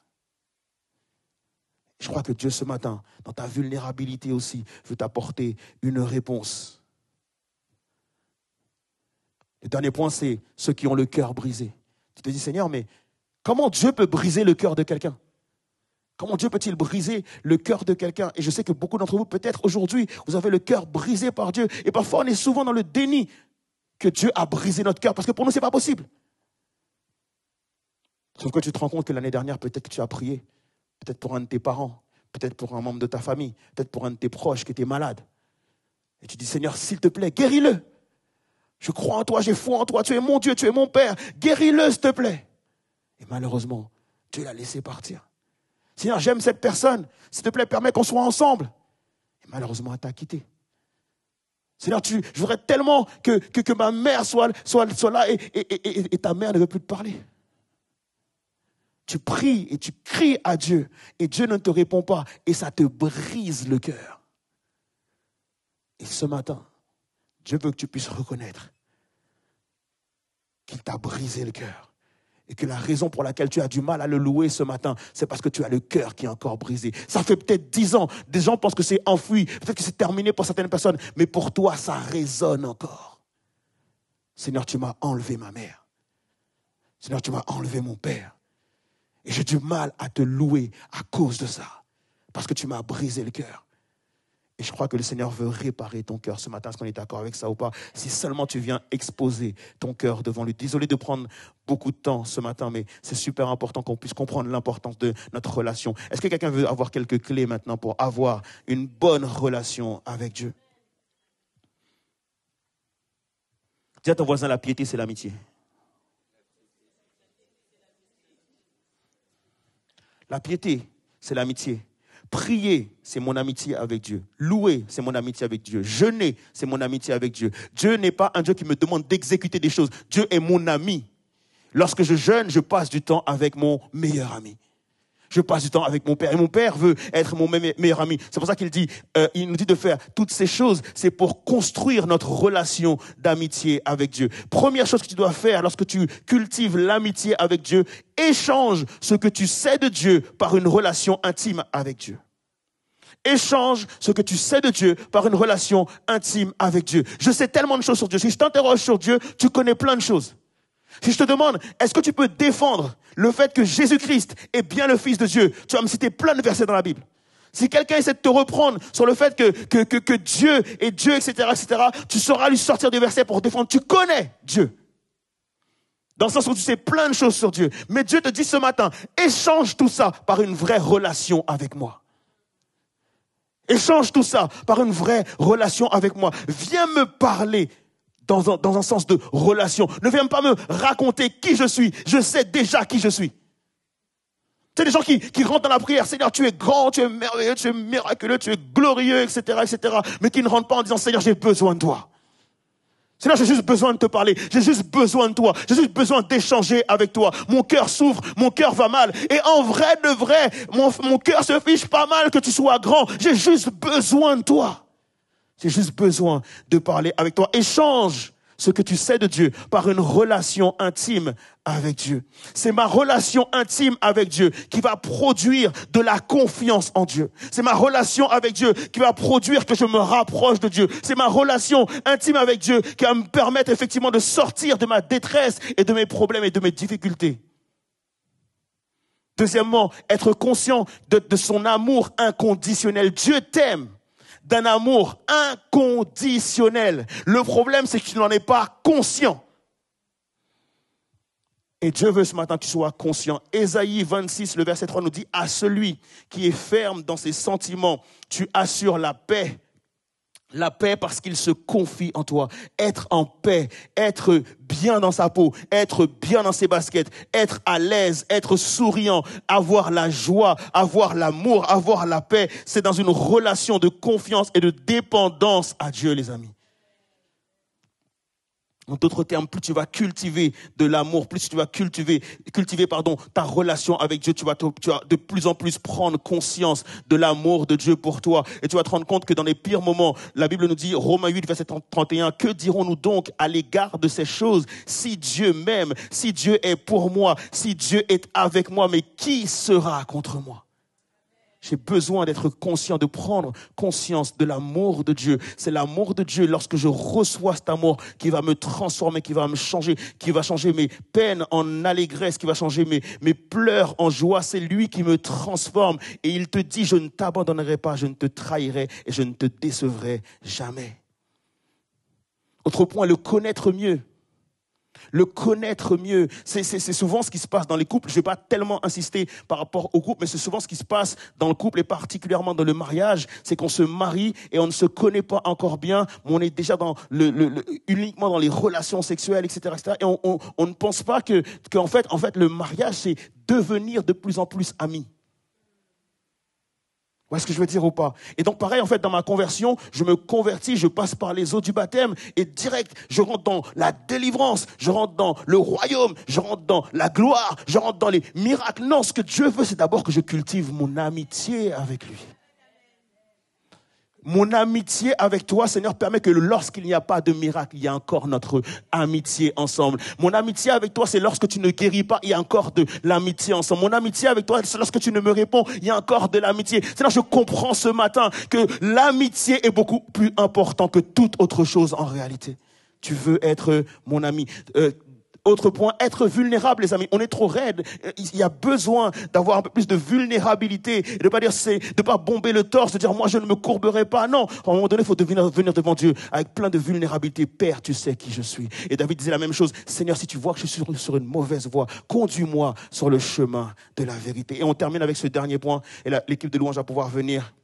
Je crois que Dieu, ce matin, dans ta vulnérabilité aussi, veut t'apporter une réponse. Le dernier point, c'est ceux qui ont le cœur brisé. Tu te dis, Seigneur, mais comment Dieu peut briser le cœur de quelqu'un? Comment Dieu peut-il briser le cœur de quelqu'un? Et je sais que beaucoup d'entre vous, peut-être aujourd'hui, vous avez le cœur brisé par Dieu. Et parfois, on est souvent dans le déni que Dieu a brisé notre cœur. Parce que pour nous, ce n'est pas possible. Sauf que tu te rends compte que l'année dernière, peut-être que tu as prié. Peut-être pour un de tes parents. Peut-être pour un membre de ta famille. Peut-être pour un de tes proches qui était malade. Et tu dis, Seigneur, s'il te plaît, guéris-le. Je crois en toi, j'ai foi en toi. Tu es mon Dieu, tu es mon Père. Guéris-le, s'il te plaît. Et malheureusement, Dieu l'a laissé partir. Seigneur, j'aime cette personne. S'il te plaît, permets qu'on soit ensemble. Et malheureusement, elle t'a quitté. Seigneur, je voudrais tellement que ma mère soit là et ta mère ne veut plus te parler. Tu pries et tu cries à Dieu et Dieu ne te répond pas et ça te brise le cœur. Et ce matin, Dieu veut que tu puisses reconnaître qu'il t'a brisé le cœur. Et que la raison pour laquelle tu as du mal à le louer ce matin, c'est parce que tu as le cœur qui est encore brisé. Ça fait peut-être 10 ans. Des gens pensent que c'est enfoui. Peut-être que c'est terminé pour certaines personnes. Mais pour toi, ça résonne encore. Seigneur, tu m'as enlevé ma mère. Seigneur, tu m'as enlevé mon père. Et j'ai du mal à te louer à cause de ça. Parce que tu m'as brisé le cœur. Et je crois que le Seigneur veut réparer ton cœur ce matin. Est-ce qu'on est d'accord avec ça ou pas? Si seulement tu viens exposer ton cœur devant lui. Désolé de prendre beaucoup de temps ce matin, mais c'est super important qu'on puisse comprendre l'importance de notre relation. Est-ce que quelqu'un veut avoir quelques clés maintenant pour avoir une bonne relation avec Dieu? Dis à ton voisin, la piété, c'est l'amitié. La piété, c'est l'amitié. Prier, c'est mon amitié avec Dieu. Louer, c'est mon amitié avec Dieu. Jeûner, c'est mon amitié avec Dieu. Dieu n'est pas un Dieu qui me demande d'exécuter des choses. Dieu est mon ami. Lorsque je jeûne, je passe du temps avec mon meilleur ami. Je passe du temps avec mon Père. Et mon Père veut être mon meilleur ami. C'est pour ça qu'il dit, il nous dit de faire toutes ces choses. C'est pour construire notre relation d'amitié avec Dieu. Première chose que tu dois faire lorsque tu cultives l'amitié avec Dieu, échange ce que tu sais de Dieu par une relation intime avec Dieu. Échange ce que tu sais de Dieu par une relation intime avec Dieu. Je sais tellement de choses sur Dieu. Si je t'interroge sur Dieu, tu connais plein de choses. Si je te demande, est-ce que tu peux défendre le fait que Jésus-Christ est bien le Fils de Dieu? Tu vas me citer plein de versets dans la Bible. Si quelqu'un essaie de te reprendre sur le fait que Dieu est Dieu, etc., tu sauras lui sortir des versets pour défendre. Tu connais Dieu. Dans le sens où tu sais plein de choses sur Dieu. Mais Dieu te dit ce matin, échange tout ça par une vraie relation avec moi. Échange tout ça par une vraie relation avec moi. Viens me parler dans un sens de relation. Ne viens pas me raconter qui je suis. Je sais déjà qui je suis. C'est des gens qui rentrent dans la prière. Seigneur, tu es grand, tu es merveilleux, tu es miraculeux, tu es glorieux, etc., etc. Mais qui ne rentrent pas en disant, Seigneur, j'ai besoin de toi. Seigneur, j'ai juste besoin de te parler. J'ai juste besoin de toi. J'ai juste besoin d'échanger avec toi. Mon cœur souffre, mon cœur va mal. Et en vrai de vrai, mon cœur se fiche pas mal que tu sois grand. J'ai juste besoin de toi. J'ai juste besoin de parler avec toi. Échange ce que tu sais de Dieu par une relation intime avec Dieu. C'est ma relation intime avec Dieu qui va produire de la confiance en Dieu. C'est ma relation avec Dieu qui va produire que je me rapproche de Dieu. C'est ma relation intime avec Dieu qui va me permettre effectivement de sortir de ma détresse et de mes problèmes et de mes difficultés. Deuxièmement, être conscient de son amour inconditionnel. Dieu t'aime d'un amour inconditionnel. Le problème, c'est que tu n'en es pas conscient. Et Dieu veut ce matin que tu sois conscient. Ésaïe 26, le verset 3 nous dit, à celui qui est ferme dans ses sentiments, tu assures la paix. La paix parce qu'il se confie en toi. Être en paix, être bien dans sa peau, être bien dans ses baskets, être à l'aise, être souriant, avoir la joie, avoir l'amour, avoir la paix. C'est dans une relation de confiance et de dépendance à Dieu, les amis. En d'autres termes, plus tu vas cultiver de l'amour, plus tu vas cultiver ta relation avec Dieu, tu vas de plus en plus prendre conscience de l'amour de Dieu pour toi. Et tu vas te rendre compte que dans les pires moments, la Bible nous dit, Romains 8, verset 31, que dirons-nous donc à l'égard de ces choses? Si Dieu m'aime, si Dieu est pour moi, si Dieu est avec moi, mais qui sera contre moi? J'ai besoin d'être conscient, de prendre conscience de l'amour de Dieu. C'est l'amour de Dieu, lorsque je reçois cet amour, qui va me transformer, qui va me changer, qui va changer mes peines en allégresse, qui va changer mes pleurs en joie. C'est lui qui me transforme. Et il te dit, je ne t'abandonnerai pas, je ne te trahirai et je ne te décevrai jamais. Autre point, le connaître mieux. Le connaître mieux, c'est souvent ce qui se passe dans les couples. Je ne vais pas tellement insister par rapport au couple, mais c'est souvent ce qui se passe dans le couple et particulièrement dans le mariage. C'est qu'on se marie et on ne se connaît pas encore bien, mais on est déjà uniquement dans les relations sexuelles, etc., etc. Et on ne pense pas qu'en fait, le mariage, c'est devenir de plus en plus amis. Vous voyez ce que je veux dire ou pas? Et donc pareil, en fait, dans ma conversion, je me convertis, je passe par les eaux du baptême et direct, je rentre dans la délivrance, je rentre dans le royaume, je rentre dans la gloire, je rentre dans les miracles. Non, ce que Dieu veut, c'est d'abord que je cultive mon amitié avec lui. Mon amitié avec toi, Seigneur, permet que lorsqu'il n'y a pas de miracle, il y a encore notre amitié ensemble. Mon amitié avec toi, c'est lorsque tu ne guéris pas, il y a encore de l'amitié ensemble. Mon amitié avec toi, c'est lorsque tu ne me réponds, il y a encore de l'amitié. Seigneur, je comprends ce matin que l'amitié est beaucoup plus important que toute autre chose en réalité. Tu veux être mon ami. Autre point, être vulnérable, les amis. On est trop raide. Il y a besoin d'avoir un peu plus de vulnérabilité. Et de pas dire, de pas bomber le torse, de dire, moi, je ne me courberai pas. Non. À un moment donné, il faut venir devant Dieu avec plein de vulnérabilité. Père, tu sais qui je suis. Et David disait la même chose. Seigneur, si tu vois que je suis sur une mauvaise voie, conduis-moi sur le chemin de la vérité. Et on termine avec ce dernier point. Et là, l'équipe de louange va pouvoir venir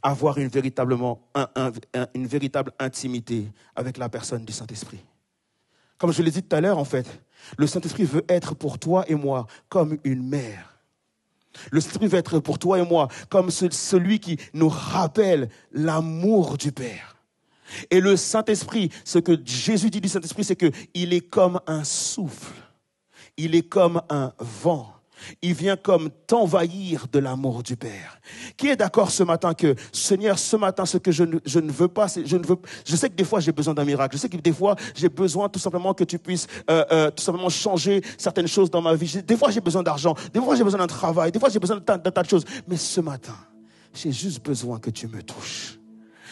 avoir une véritable intimité avec la personne du Saint-Esprit. Comme je l'ai dit tout à l'heure, en fait, le Saint-Esprit veut être pour toi et moi comme une mère. Le Saint-Esprit veut être pour toi et moi comme celui qui nous rappelle l'amour du Père. Et le Saint-Esprit, ce que Jésus dit du Saint-Esprit, c'est qu'il est comme un souffle. Il est comme un vent. Il vient comme t'envahir de l'amour du Père. Qui est d'accord ce matin que, Seigneur, ce matin, ce que je ne veux pas, je sais que des fois j'ai besoin d'un miracle. Je sais que des fois j'ai besoin tout simplement que tu puisses tout simplement changer certaines choses dans ma vie. Des fois j'ai besoin d'argent. Des fois j'ai besoin d'un travail. Des fois j'ai besoin d'un tas de choses. Mais ce matin, j'ai juste besoin que tu me touches.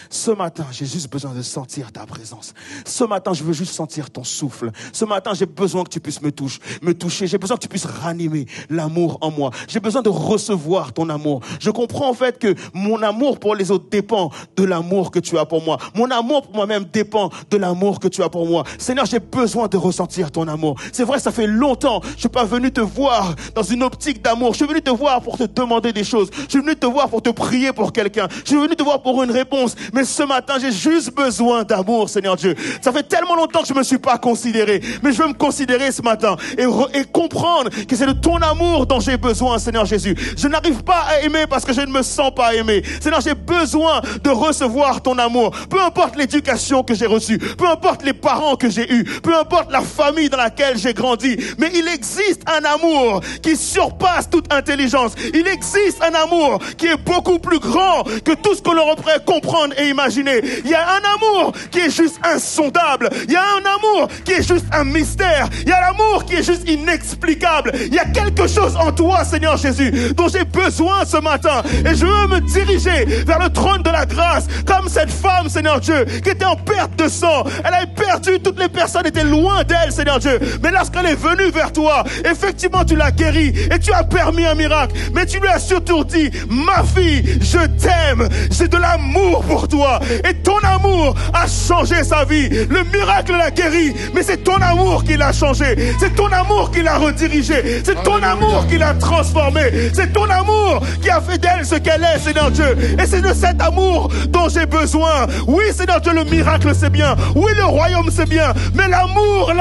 Ce matin, j'ai juste besoin de sentir ta présence. Ce matin, je veux juste sentir ton souffle. Ce matin, j'ai besoin que tu puisses me toucher. J'ai besoin que tu puisses ranimer l'amour en moi. J'ai besoin de recevoir ton amour. Je comprends en fait que mon amour pour les autres dépend de l'amour que tu as pour moi. Mon amour pour moi-même dépend de l'amour que tu as pour moi. Seigneur, j'ai besoin de ressentir ton amour. C'est vrai, ça fait longtemps. Je suis pas venu te voir dans une optique d'amour. Je suis venu te voir pour te demander des choses. Je suis venu te voir pour te prier pour quelqu'un. Je suis venu te voir pour une réponse. Mais ce matin, j'ai juste besoin d'amour, Seigneur Dieu. Ça fait tellement longtemps que je me suis pas considéré. Mais je veux me considérer ce matin et comprendre que c'est de ton amour dont j'ai besoin, Seigneur Jésus. Je n'arrive pas à aimer parce que je ne me sens pas aimé. Seigneur, j'ai besoin de recevoir ton amour. Peu importe l'éducation que j'ai reçue, peu importe les parents que j'ai eus, peu importe la famille dans laquelle j'ai grandi, mais il existe un amour qui surpasse toute intelligence. Il existe un amour qui est beaucoup plus grand que tout ce que l'on pourrait comprendre et imaginer. Il y a un amour qui est juste insondable. Il y a un amour qui est juste un mystère. Il y a l'amour qui est juste inexplicable. Il y a quelque chose en toi, Seigneur Jésus, dont j'ai besoin ce matin. Et je veux me diriger vers le trône de la grâce, comme cette femme, Seigneur Dieu, qui était en perte de sang. Elle avait perdu, toutes les personnes étaient loin d'elle, Seigneur Dieu. Mais lorsqu'elle est venue vers toi, effectivement, tu l'as guérie et tu as permis un miracle. Mais tu lui as surtout dit, ma fille, je t'aime. J'ai de l'amour pour toi. Et ton amour a changé sa vie. Le miracle l'a guérie, mais c'est ton amour qui l'a changé. C'est ton amour qui l'a redirigé. C'est ton amour qui l'a transformé. C'est ton amour qui a fait d'elle ce qu'elle est, Seigneur Dieu. Et c'est de cet amour dont j'ai besoin. Oui, Seigneur Dieu, le miracle c'est bien. Oui, le royaume c'est bien. Mais l'amour,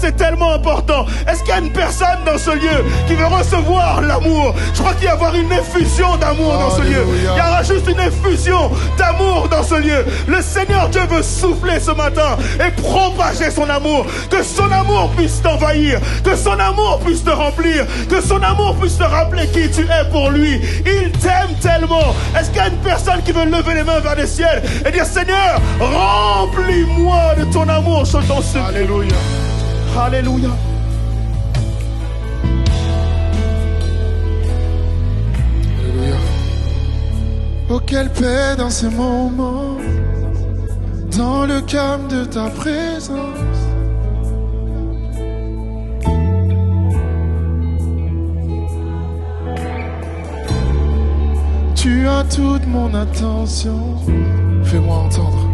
c'est tellement important. Est-ce qu'il y a une personne dans ce lieu qui veut recevoir l'amour? Je crois qu'il va y avoir une effusion d'amour dans ce lieu. Il y aura juste une effusion d'amour dans ce lieu. Le Seigneur Dieu veut souffler ce matin et propager son amour. Que son amour puisse t'envahir. Que son amour puisse te remplir. Que son amour puisse te rappeler qui tu es pour lui. Il t'aime tellement. Est-ce qu'il y a une personne qui veut lever les mains vers le ciel et dire, Seigneur, remplis-moi de ton amour sur ton secret. Alléluia. Alléluia. Alléluia. Oh, quelle paix dans ces moments, dans le calme de ta présence. Tu as toute mon attention. Fais-moi entendre.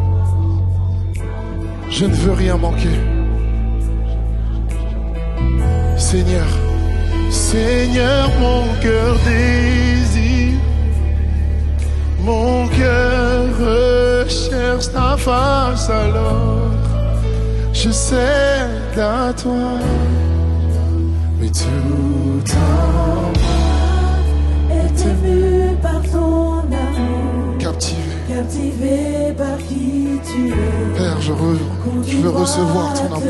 Je ne veux rien manquer. Seigneur, Seigneur, mon cœur désire. Mon cœur recherche ta face alors. Je cède à toi. Mais tout en moi est ému par ton amour, captivé par qui tu es. Père, je veux recevoir ton amour.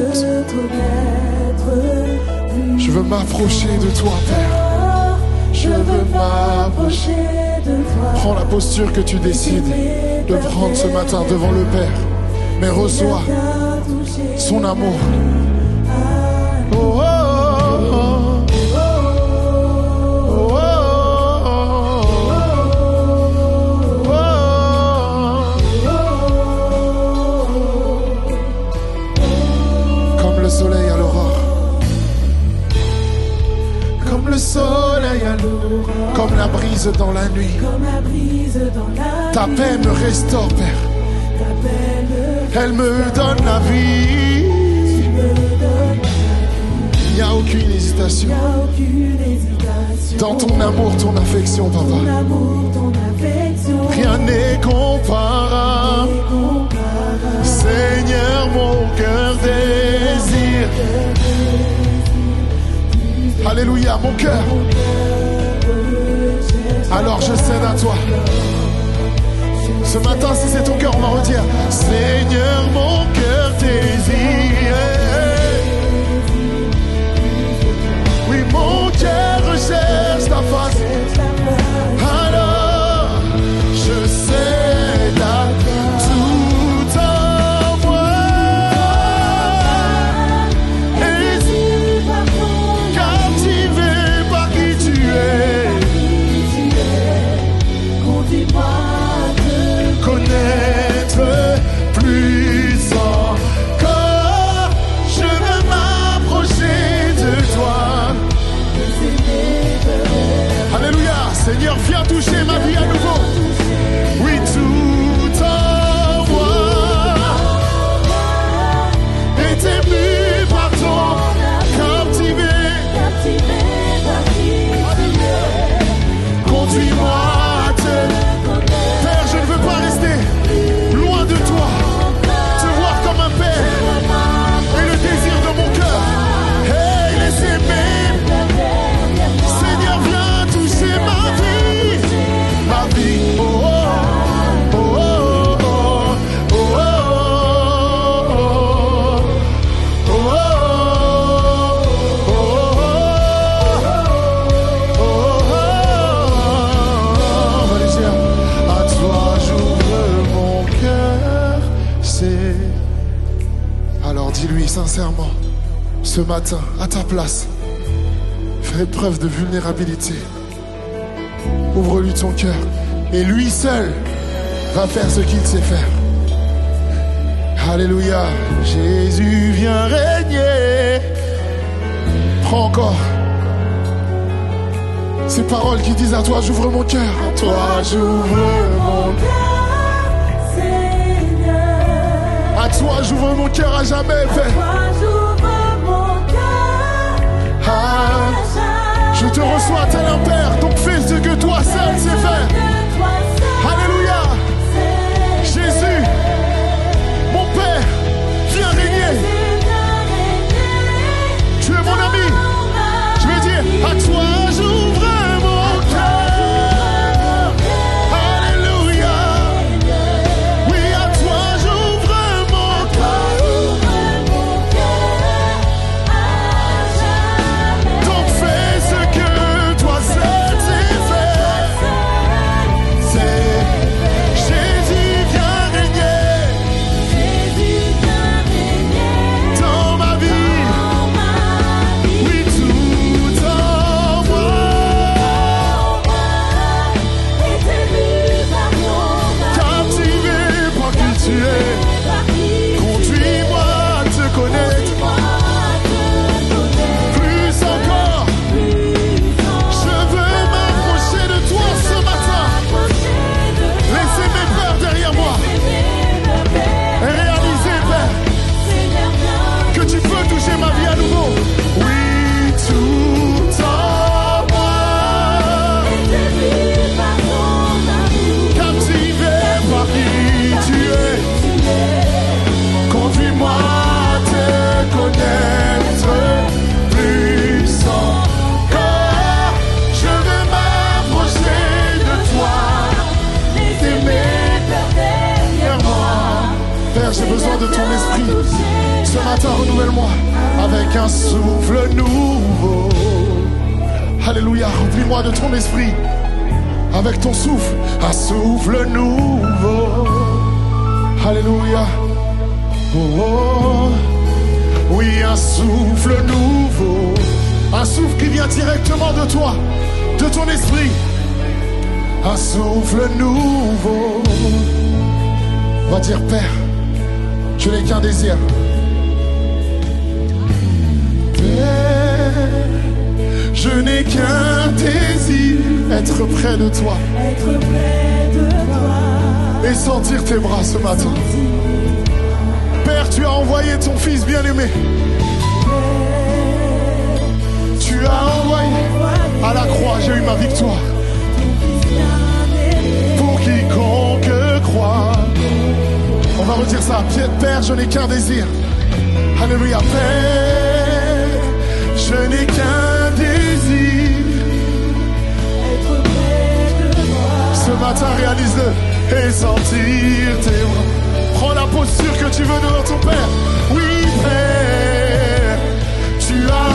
Je veux m'approcher de toi, Père. Je veux m'approcher de toi. Prends la posture que tu décides de prendre ce matin devant le Père. Mais reçois son amour. Oh, oh, oh, oh, oh, oh. Comme le soleil à l'aurore. Comme le soleil à l'aurore. Comme la brise dans la nuit. Ta paix me restaure, Père. Elle me donne la vie. Il n'y a aucune hésitation. Dans ton amour, ton affection, Papa. Rien n'est comparable. Seigneur, mon cœur désire. Alléluia, mon cœur. Alors je cède à toi. Ce matin, si c'est ton cœur, on va redire, Seigneur, mon cœur désire. Oui, mon cœur recherche ta face. Alors, je cède à tout en moi. Et captivé par qui tu es. Conduis-moi. Connaître plus lui sincèrement ce matin, à ta place. Fais preuve de vulnérabilité. Ouvre-lui ton cœur. Et lui seul va faire ce qu'il sait faire. Alléluia. Jésus vient régner. Prends encore ces paroles qui disent à toi j'ouvre mon cœur. À toi j'ouvre mon cœur, Seigneur. À toi j'ouvre mon cœur à jamais, Père. À toi j'ouvre mon cœur à jamais. Je te reçois tel un Père, donc fais ce que toi seul sais faire. Alléluia. Jésus, mon Père, viens régner. Tu es mon ami. Je vais dire, à toi j'ouvre mon cœur. Alléluia. Oui, à toi j'ouvre mon cœur. Donc fais ce que toi seul sais faire. C'est Jésus vient régner. Dans ma vie. Oui, tout en moi. Captivé par qui tu es. Conduis-moi à te connaître. Plus encore. Je veux m'approcher de toi ce matin. Laissez mes peurs derrière moi. Et réaliser, Père, que tu peux toucher ma vie à nouveau. Oui, tout en moi. Captivé par qui tu es. Conduis-moi à te connaître plus encore. Je veux m'approcher de toi. Laissez mes peurs derrière moi. Père, j'ai besoin de ton esprit. Ce matin, renouvelle-moi avec un souffle nouveau. Alléluia, remplis-moi de ton esprit. Avec ton souffle, un souffle nouveau. Alléluia. Oh, oh. Oui, un souffle nouveau. Un souffle qui vient directement de toi, de ton esprit. Un souffle nouveau. On va dire, Père, je n'ai qu'un désir. Père, je n'ai qu'un désir, être près de toi. Et sentir tes bras ce matin. Père, tu as envoyé ton Fils bien-aimé. Tu as envoyé à la croix, j'ai eu ma victoire. Pour quiconque croit. On va redire ça. Père, je n'ai qu'un désir. Alléluia. Père, je n'ai qu'un désir. Ce matin, réalise-le et sentir tes bras. Prends la posture que tu veux devant ton Père. Oui, Père, tu as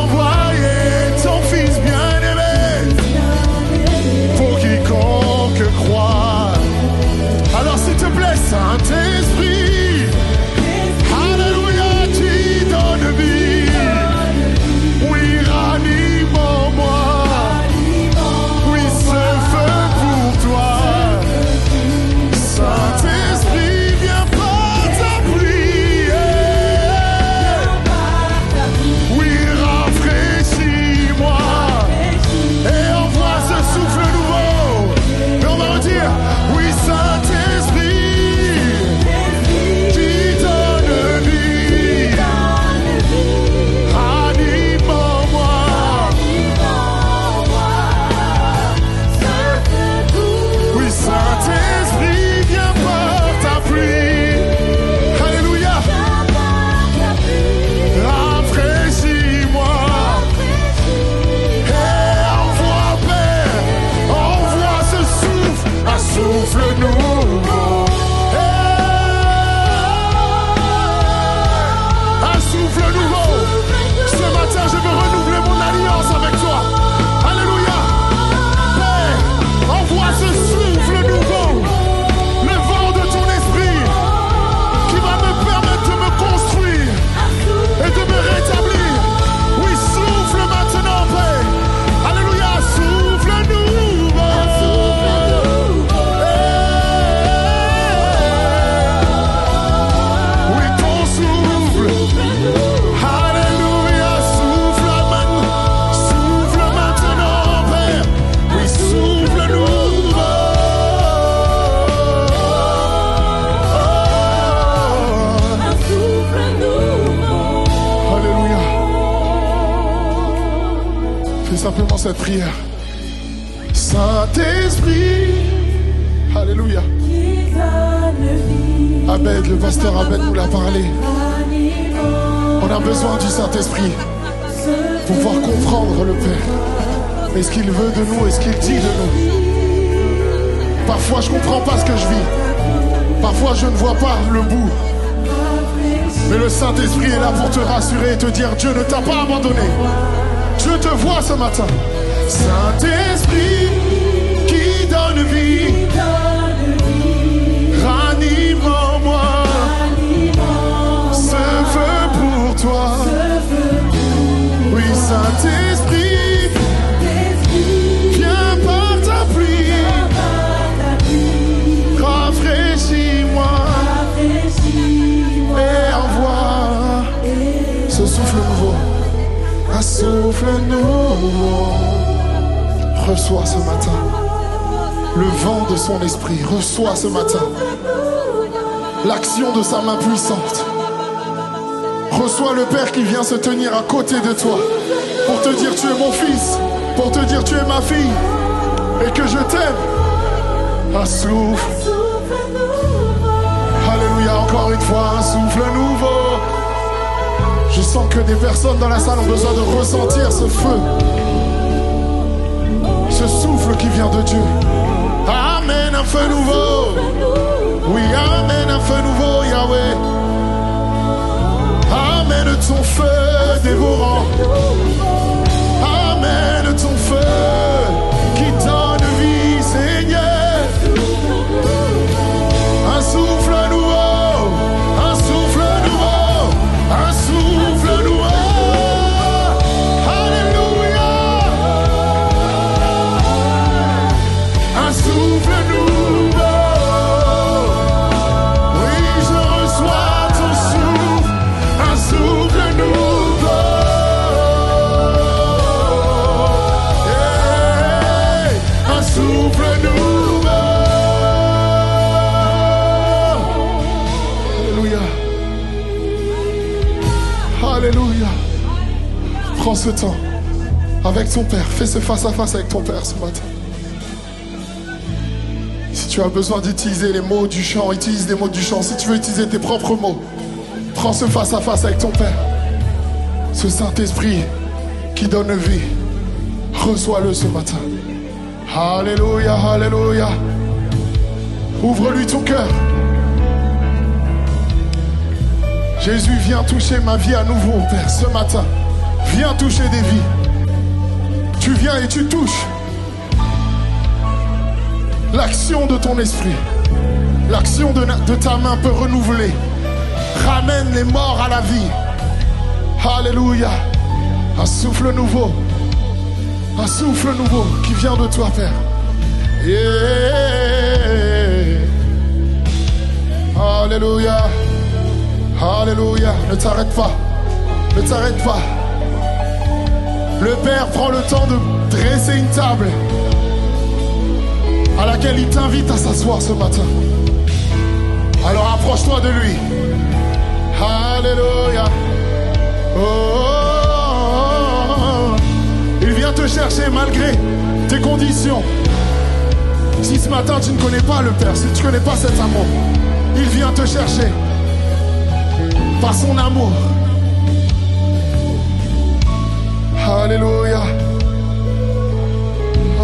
envoyé ton Fils bien-aimé pour quiconque croit. Alors s'il te plaît, Saint-Esprit, alléluia, tu donnes vie. Oui, ranime en moi. Oui, ce feu pour toi. Saint-Esprit, viens par ta prière. simplement cette prière. Saint-Esprit, alléluia. Abed, le pasteur Abed nous l'a parlé. On a besoin du Saint-Esprit pour pouvoir comprendre le Père. Et ce qu'il veut de nous et ce qu'il dit de nous. Parfois je ne comprends pas ce que je vis. Parfois je ne vois pas le bout. Mais le Saint-Esprit est là pour te rassurer et te dire Dieu ne t'a pas abandonné. Dieu te voit ce matin. Saint-Esprit qui donne vie, ranime en moi ce feu pour toi. Oui, Saint-Esprit, viens par ta pluie, rafraîchis-moi et envoie ce souffle nouveau, un souffle nouveau. Reçois ce matin le vent de son esprit. Reçois ce matin l'action de sa main puissante. Reçois le Père qui vient se tenir à côté de toi pour te dire tu es mon fils, pour te dire tu es ma fille et que je t'aime. Un souffle. Alléluia, encore une fois, un souffle nouveau. Je sens que des personnes dans la salle ont besoin de ressentir ce feu, ce souffle qui vient de Dieu. Amen, un feu nouveau. Oui, amen, un feu nouveau, Yahweh. Amen, ton feu dévorant. Amen, ton feu qui donne vie, Seigneur. Un souffle nouveau, un souffle nouveau, un souffle nouveau. Alléluia. Un souffle nouveau. Oui, je reçois ton souffle, un souffle nouveau. Hey, un souffle nouveau. Alléluia. Alléluia. Prends ce temps avec ton Père. Fais ce face à face avec ton Père ce matin. Si tu as besoin d'utiliser les mots du chant, utilise les mots du chant. Si tu veux utiliser tes propres mots, prends ce face à face avec ton Père. Ce Saint-Esprit qui donne vie, reçois-le ce matin. Alléluia, alléluia. Ouvre-lui ton cœur. Jésus, viens toucher ma vie à nouveau, Père, ce matin. Viens toucher des vies. Tu viens et tu touches l'action de ton esprit. L'action de ta main peut renouveler. Ramène les morts à la vie. Alléluia. Un souffle nouveau. Un souffle nouveau qui vient de toi, Père. Yeah. Alléluia. Alléluia. Ne t'arrête pas. Ne t'arrête pas. Le Père prend le temps de dresser une table à laquelle il t'invite à s'asseoir ce matin. Alors approche-toi de lui. Alléluia. Oh, oh, oh. Il vient te chercher malgré tes conditions. Si ce matin tu ne connais pas le Père, si tu ne connais pas cet amour, il vient te chercher par son amour. Alléluia.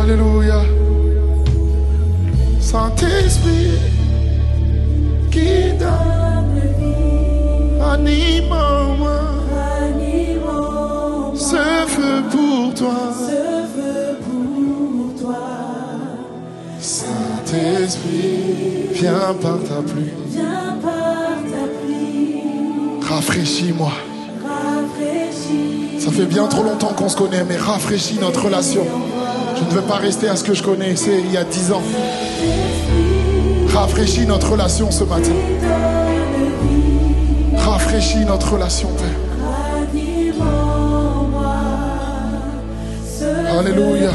Alléluia. Saint-Esprit qui donne vie, anime en moi ce feu pour toi. Saint-Esprit, viens par ta pluie. Rafraîchis-moi. Ça fait bien trop longtemps qu'on se connaît, mais rafraîchis notre relation. Je ne veux pas rester à ce que je connaissais il y a 10 ans. Rafraîchis notre relation ce matin. Rafraîchis notre relation, Père. Alléluia.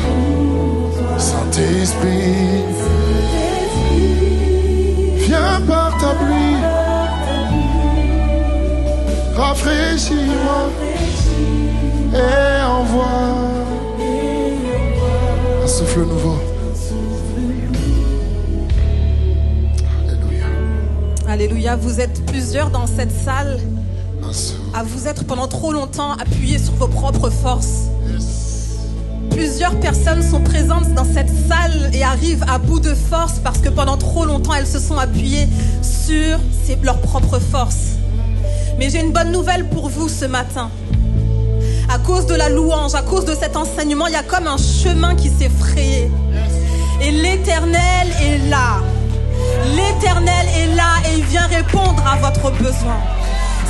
Saint-Esprit, viens par ta pluie. Rafraîchis-moi et envoie souffle nouveau. Alléluia. Alléluia. Vous êtes plusieurs dans cette salle à vous être pendant trop longtemps appuyés sur vos propres forces. Plusieurs personnes sont présentes dans cette salle et arrivent à bout de force parce que pendant trop longtemps, elles se sont appuyées sur leurs propres forces. Mais j'ai une bonne nouvelle pour vous ce matin. À cause de la louange, à cause de cet enseignement, il y a comme un chemin qui s'est frayé. Et l'Éternel est là. L'Éternel est là et il vient répondre à votre besoin.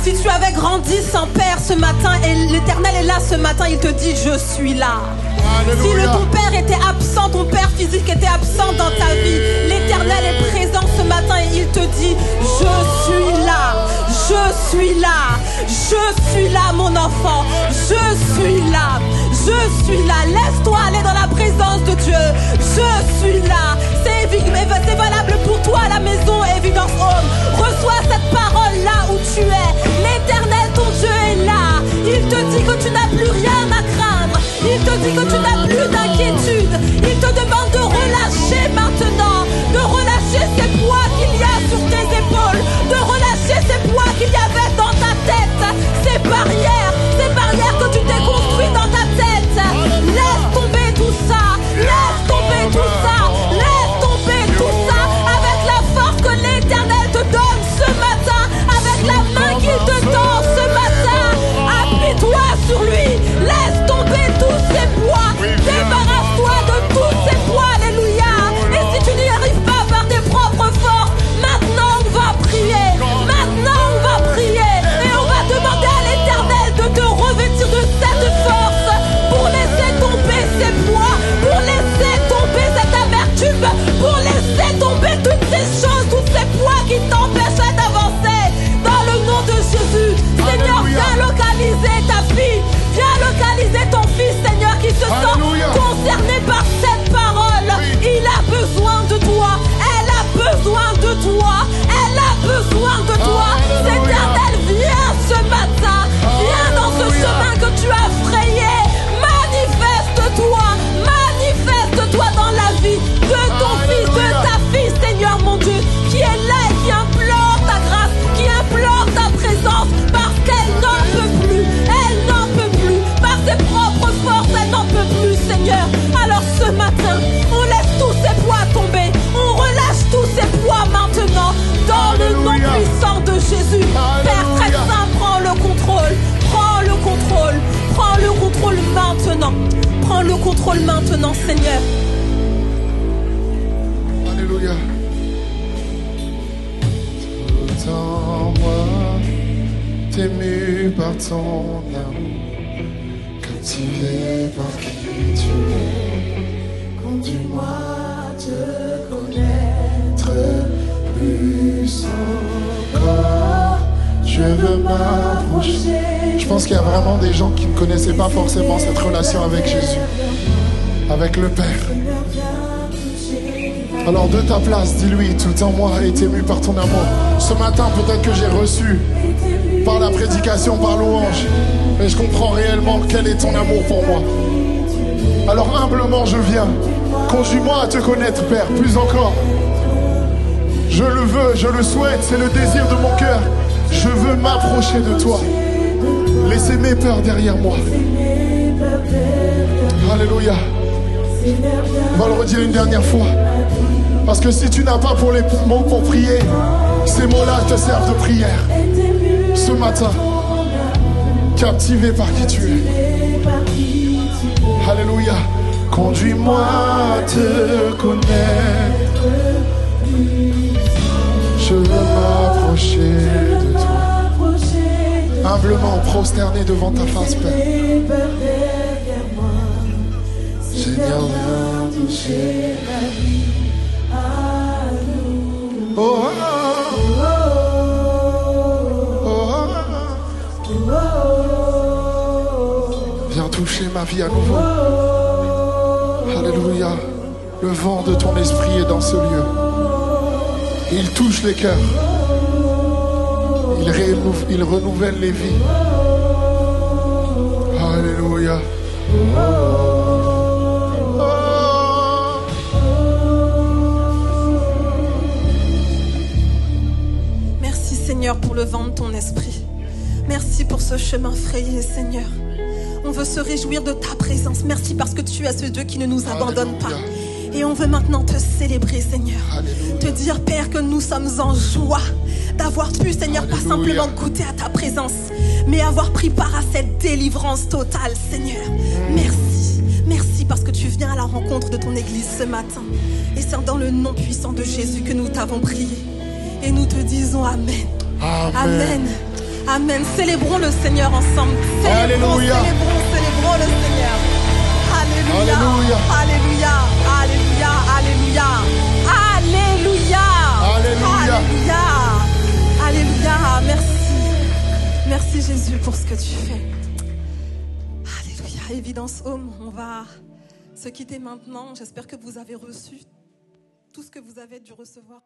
Si tu avais grandi sans père ce matin et l'Éternel est là ce matin, il te dit je suis là. Alléluia. Si ton père était absent, ton père physique était absent dans ta vie, l'Éternel est présent ce matin et il te dit je suis là, je suis là, je suis là mon enfant, je suis là, je suis là. Laisse-toi aller dans la présence de Dieu. Je suis là. C'est valable pour toi à la maison Évidence Home. Reçois cette parole là où tu es. L'Éternel ton Dieu est là. Il te dit que tu n'as plus rien à craindre. Il te dit que tu n'as plus d'inquiétude. Il te demande de relâcher maintenant, de relâcher ces poids qu'il y a sur tes épaules, de relâcher ces poids qu'il y avait dans ta tête, ces barrières que tu t'es construit dans ta tête. Laisse tomber tout ça, laisse tomber tout ça, laisse tomber tout ça avec la force que l'Éternel te donne ce matin, avec la main qu'il te tend ce matin. Appuie-toi sur lui, laisse tomber tous ces poids, débarrasse-toi de tous ces poids, alléluia. Et si tu n'y arrives pas par tes propres forces, maintenant on va prier, maintenant on va prier et on va demander à l'Éternel de te revêtir de cette force pour laisser tomber ces poids, pour laisser tomber cette amertume, pour laisser tomber toutes ces choses, tous ces poids qui t'empêchaient d'avancer. Dans le nom de Jésus, Seigneur, viens localiser ta fille, viens localiser ton fils, Seigneur, qui se sent concerné par cette parole. Il a besoin de toi, elle a besoin de toi, elle a besoin de toi. L'Éternel, viens ce matin, viens dans ce chemin que tu as frayé. Manifeste-toi dans la vie de ton fils, de ta fille, Seigneur mon Dieu, qui est là et qui implore ta grâce, qui implore ta présence, parce qu'elle n'en peut plus, elle n'en peut plus, par ses propres forces, elle n'en peut plus, Seigneur. Alors ce matin, on laisse tous ces poids tomber, on relâche tous ces poids maintenant, dans le nom puissant de Jésus. Père très saint, prends le contrôle, prends le contrôle, prends le contrôle maintenant. Prends le contrôle maintenant, Seigneur. Alléluia. Tout en moi, t'es mu par ton amour, captivé par qui tu es. Conduis-moi à te connaître plus encore. Je veux m'approcher. Je pense qu'il y a vraiment des gens qui ne connaissaient pas forcément cette relation avec Jésus, avec le Père. Alors de ta place, dis-lui, tout en moi a été ému par ton amour. Ce matin, peut-être que j'ai reçu par la prédication, par louange, mais je comprends réellement quel est ton amour pour moi. Alors humblement, je viens. Conduis-moi à te connaître, Père, plus encore. Je le veux, je le souhaite, c'est le désir de mon cœur. Je veux m'approcher de toi. Laissez mes peurs derrière moi. Alléluia. On va le redire une dernière fois. Parce que si tu n'as pas pour les mots pour prier, ces mots-là te servent de prière. Ce matin, captivé par qui tu es. Alléluia. Conduis-moi à te connaître. Je veux m'approcher de toi. Humblement prosterné devant ta face, Père. Seigneur, viens toucher ma vie. Oh, viens toucher ma vie à nouveau. Alléluia. Le vent de ton esprit est dans ce lieu. Il touche les cœurs. Il renouvelle les vies. Alléluia. chemin frayé, Seigneur. On veut se réjouir de ta présence. Merci parce que tu es ce Dieu qui ne nous abandonne pas. Et on veut maintenant te célébrer, Seigneur. Alléluia. Te dire, Père, que nous sommes en joie d'avoir pu, Seigneur, pas simplement goûter à ta présence, mais avoir pris part à cette délivrance totale, Seigneur. Merci. Merci parce que tu viens à la rencontre de ton Église ce matin. Et c'est dans le nom puissant de Jésus que nous t'avons prié. Et nous te disons Amen. Amen. Amen. Amen. Célébrons le Seigneur ensemble. Célébrons, Alléluia. célébrons le Seigneur. Alléluia. Alléluia. Alléluia. Alléluia. Alléluia. Alléluia. Alléluia. Alléluia. Alléluia. Merci. Merci Jésus pour ce que tu fais. Alléluia. Évidence Home, on va se quitter maintenant. J'espère que vous avez reçu tout ce que vous avez dû recevoir.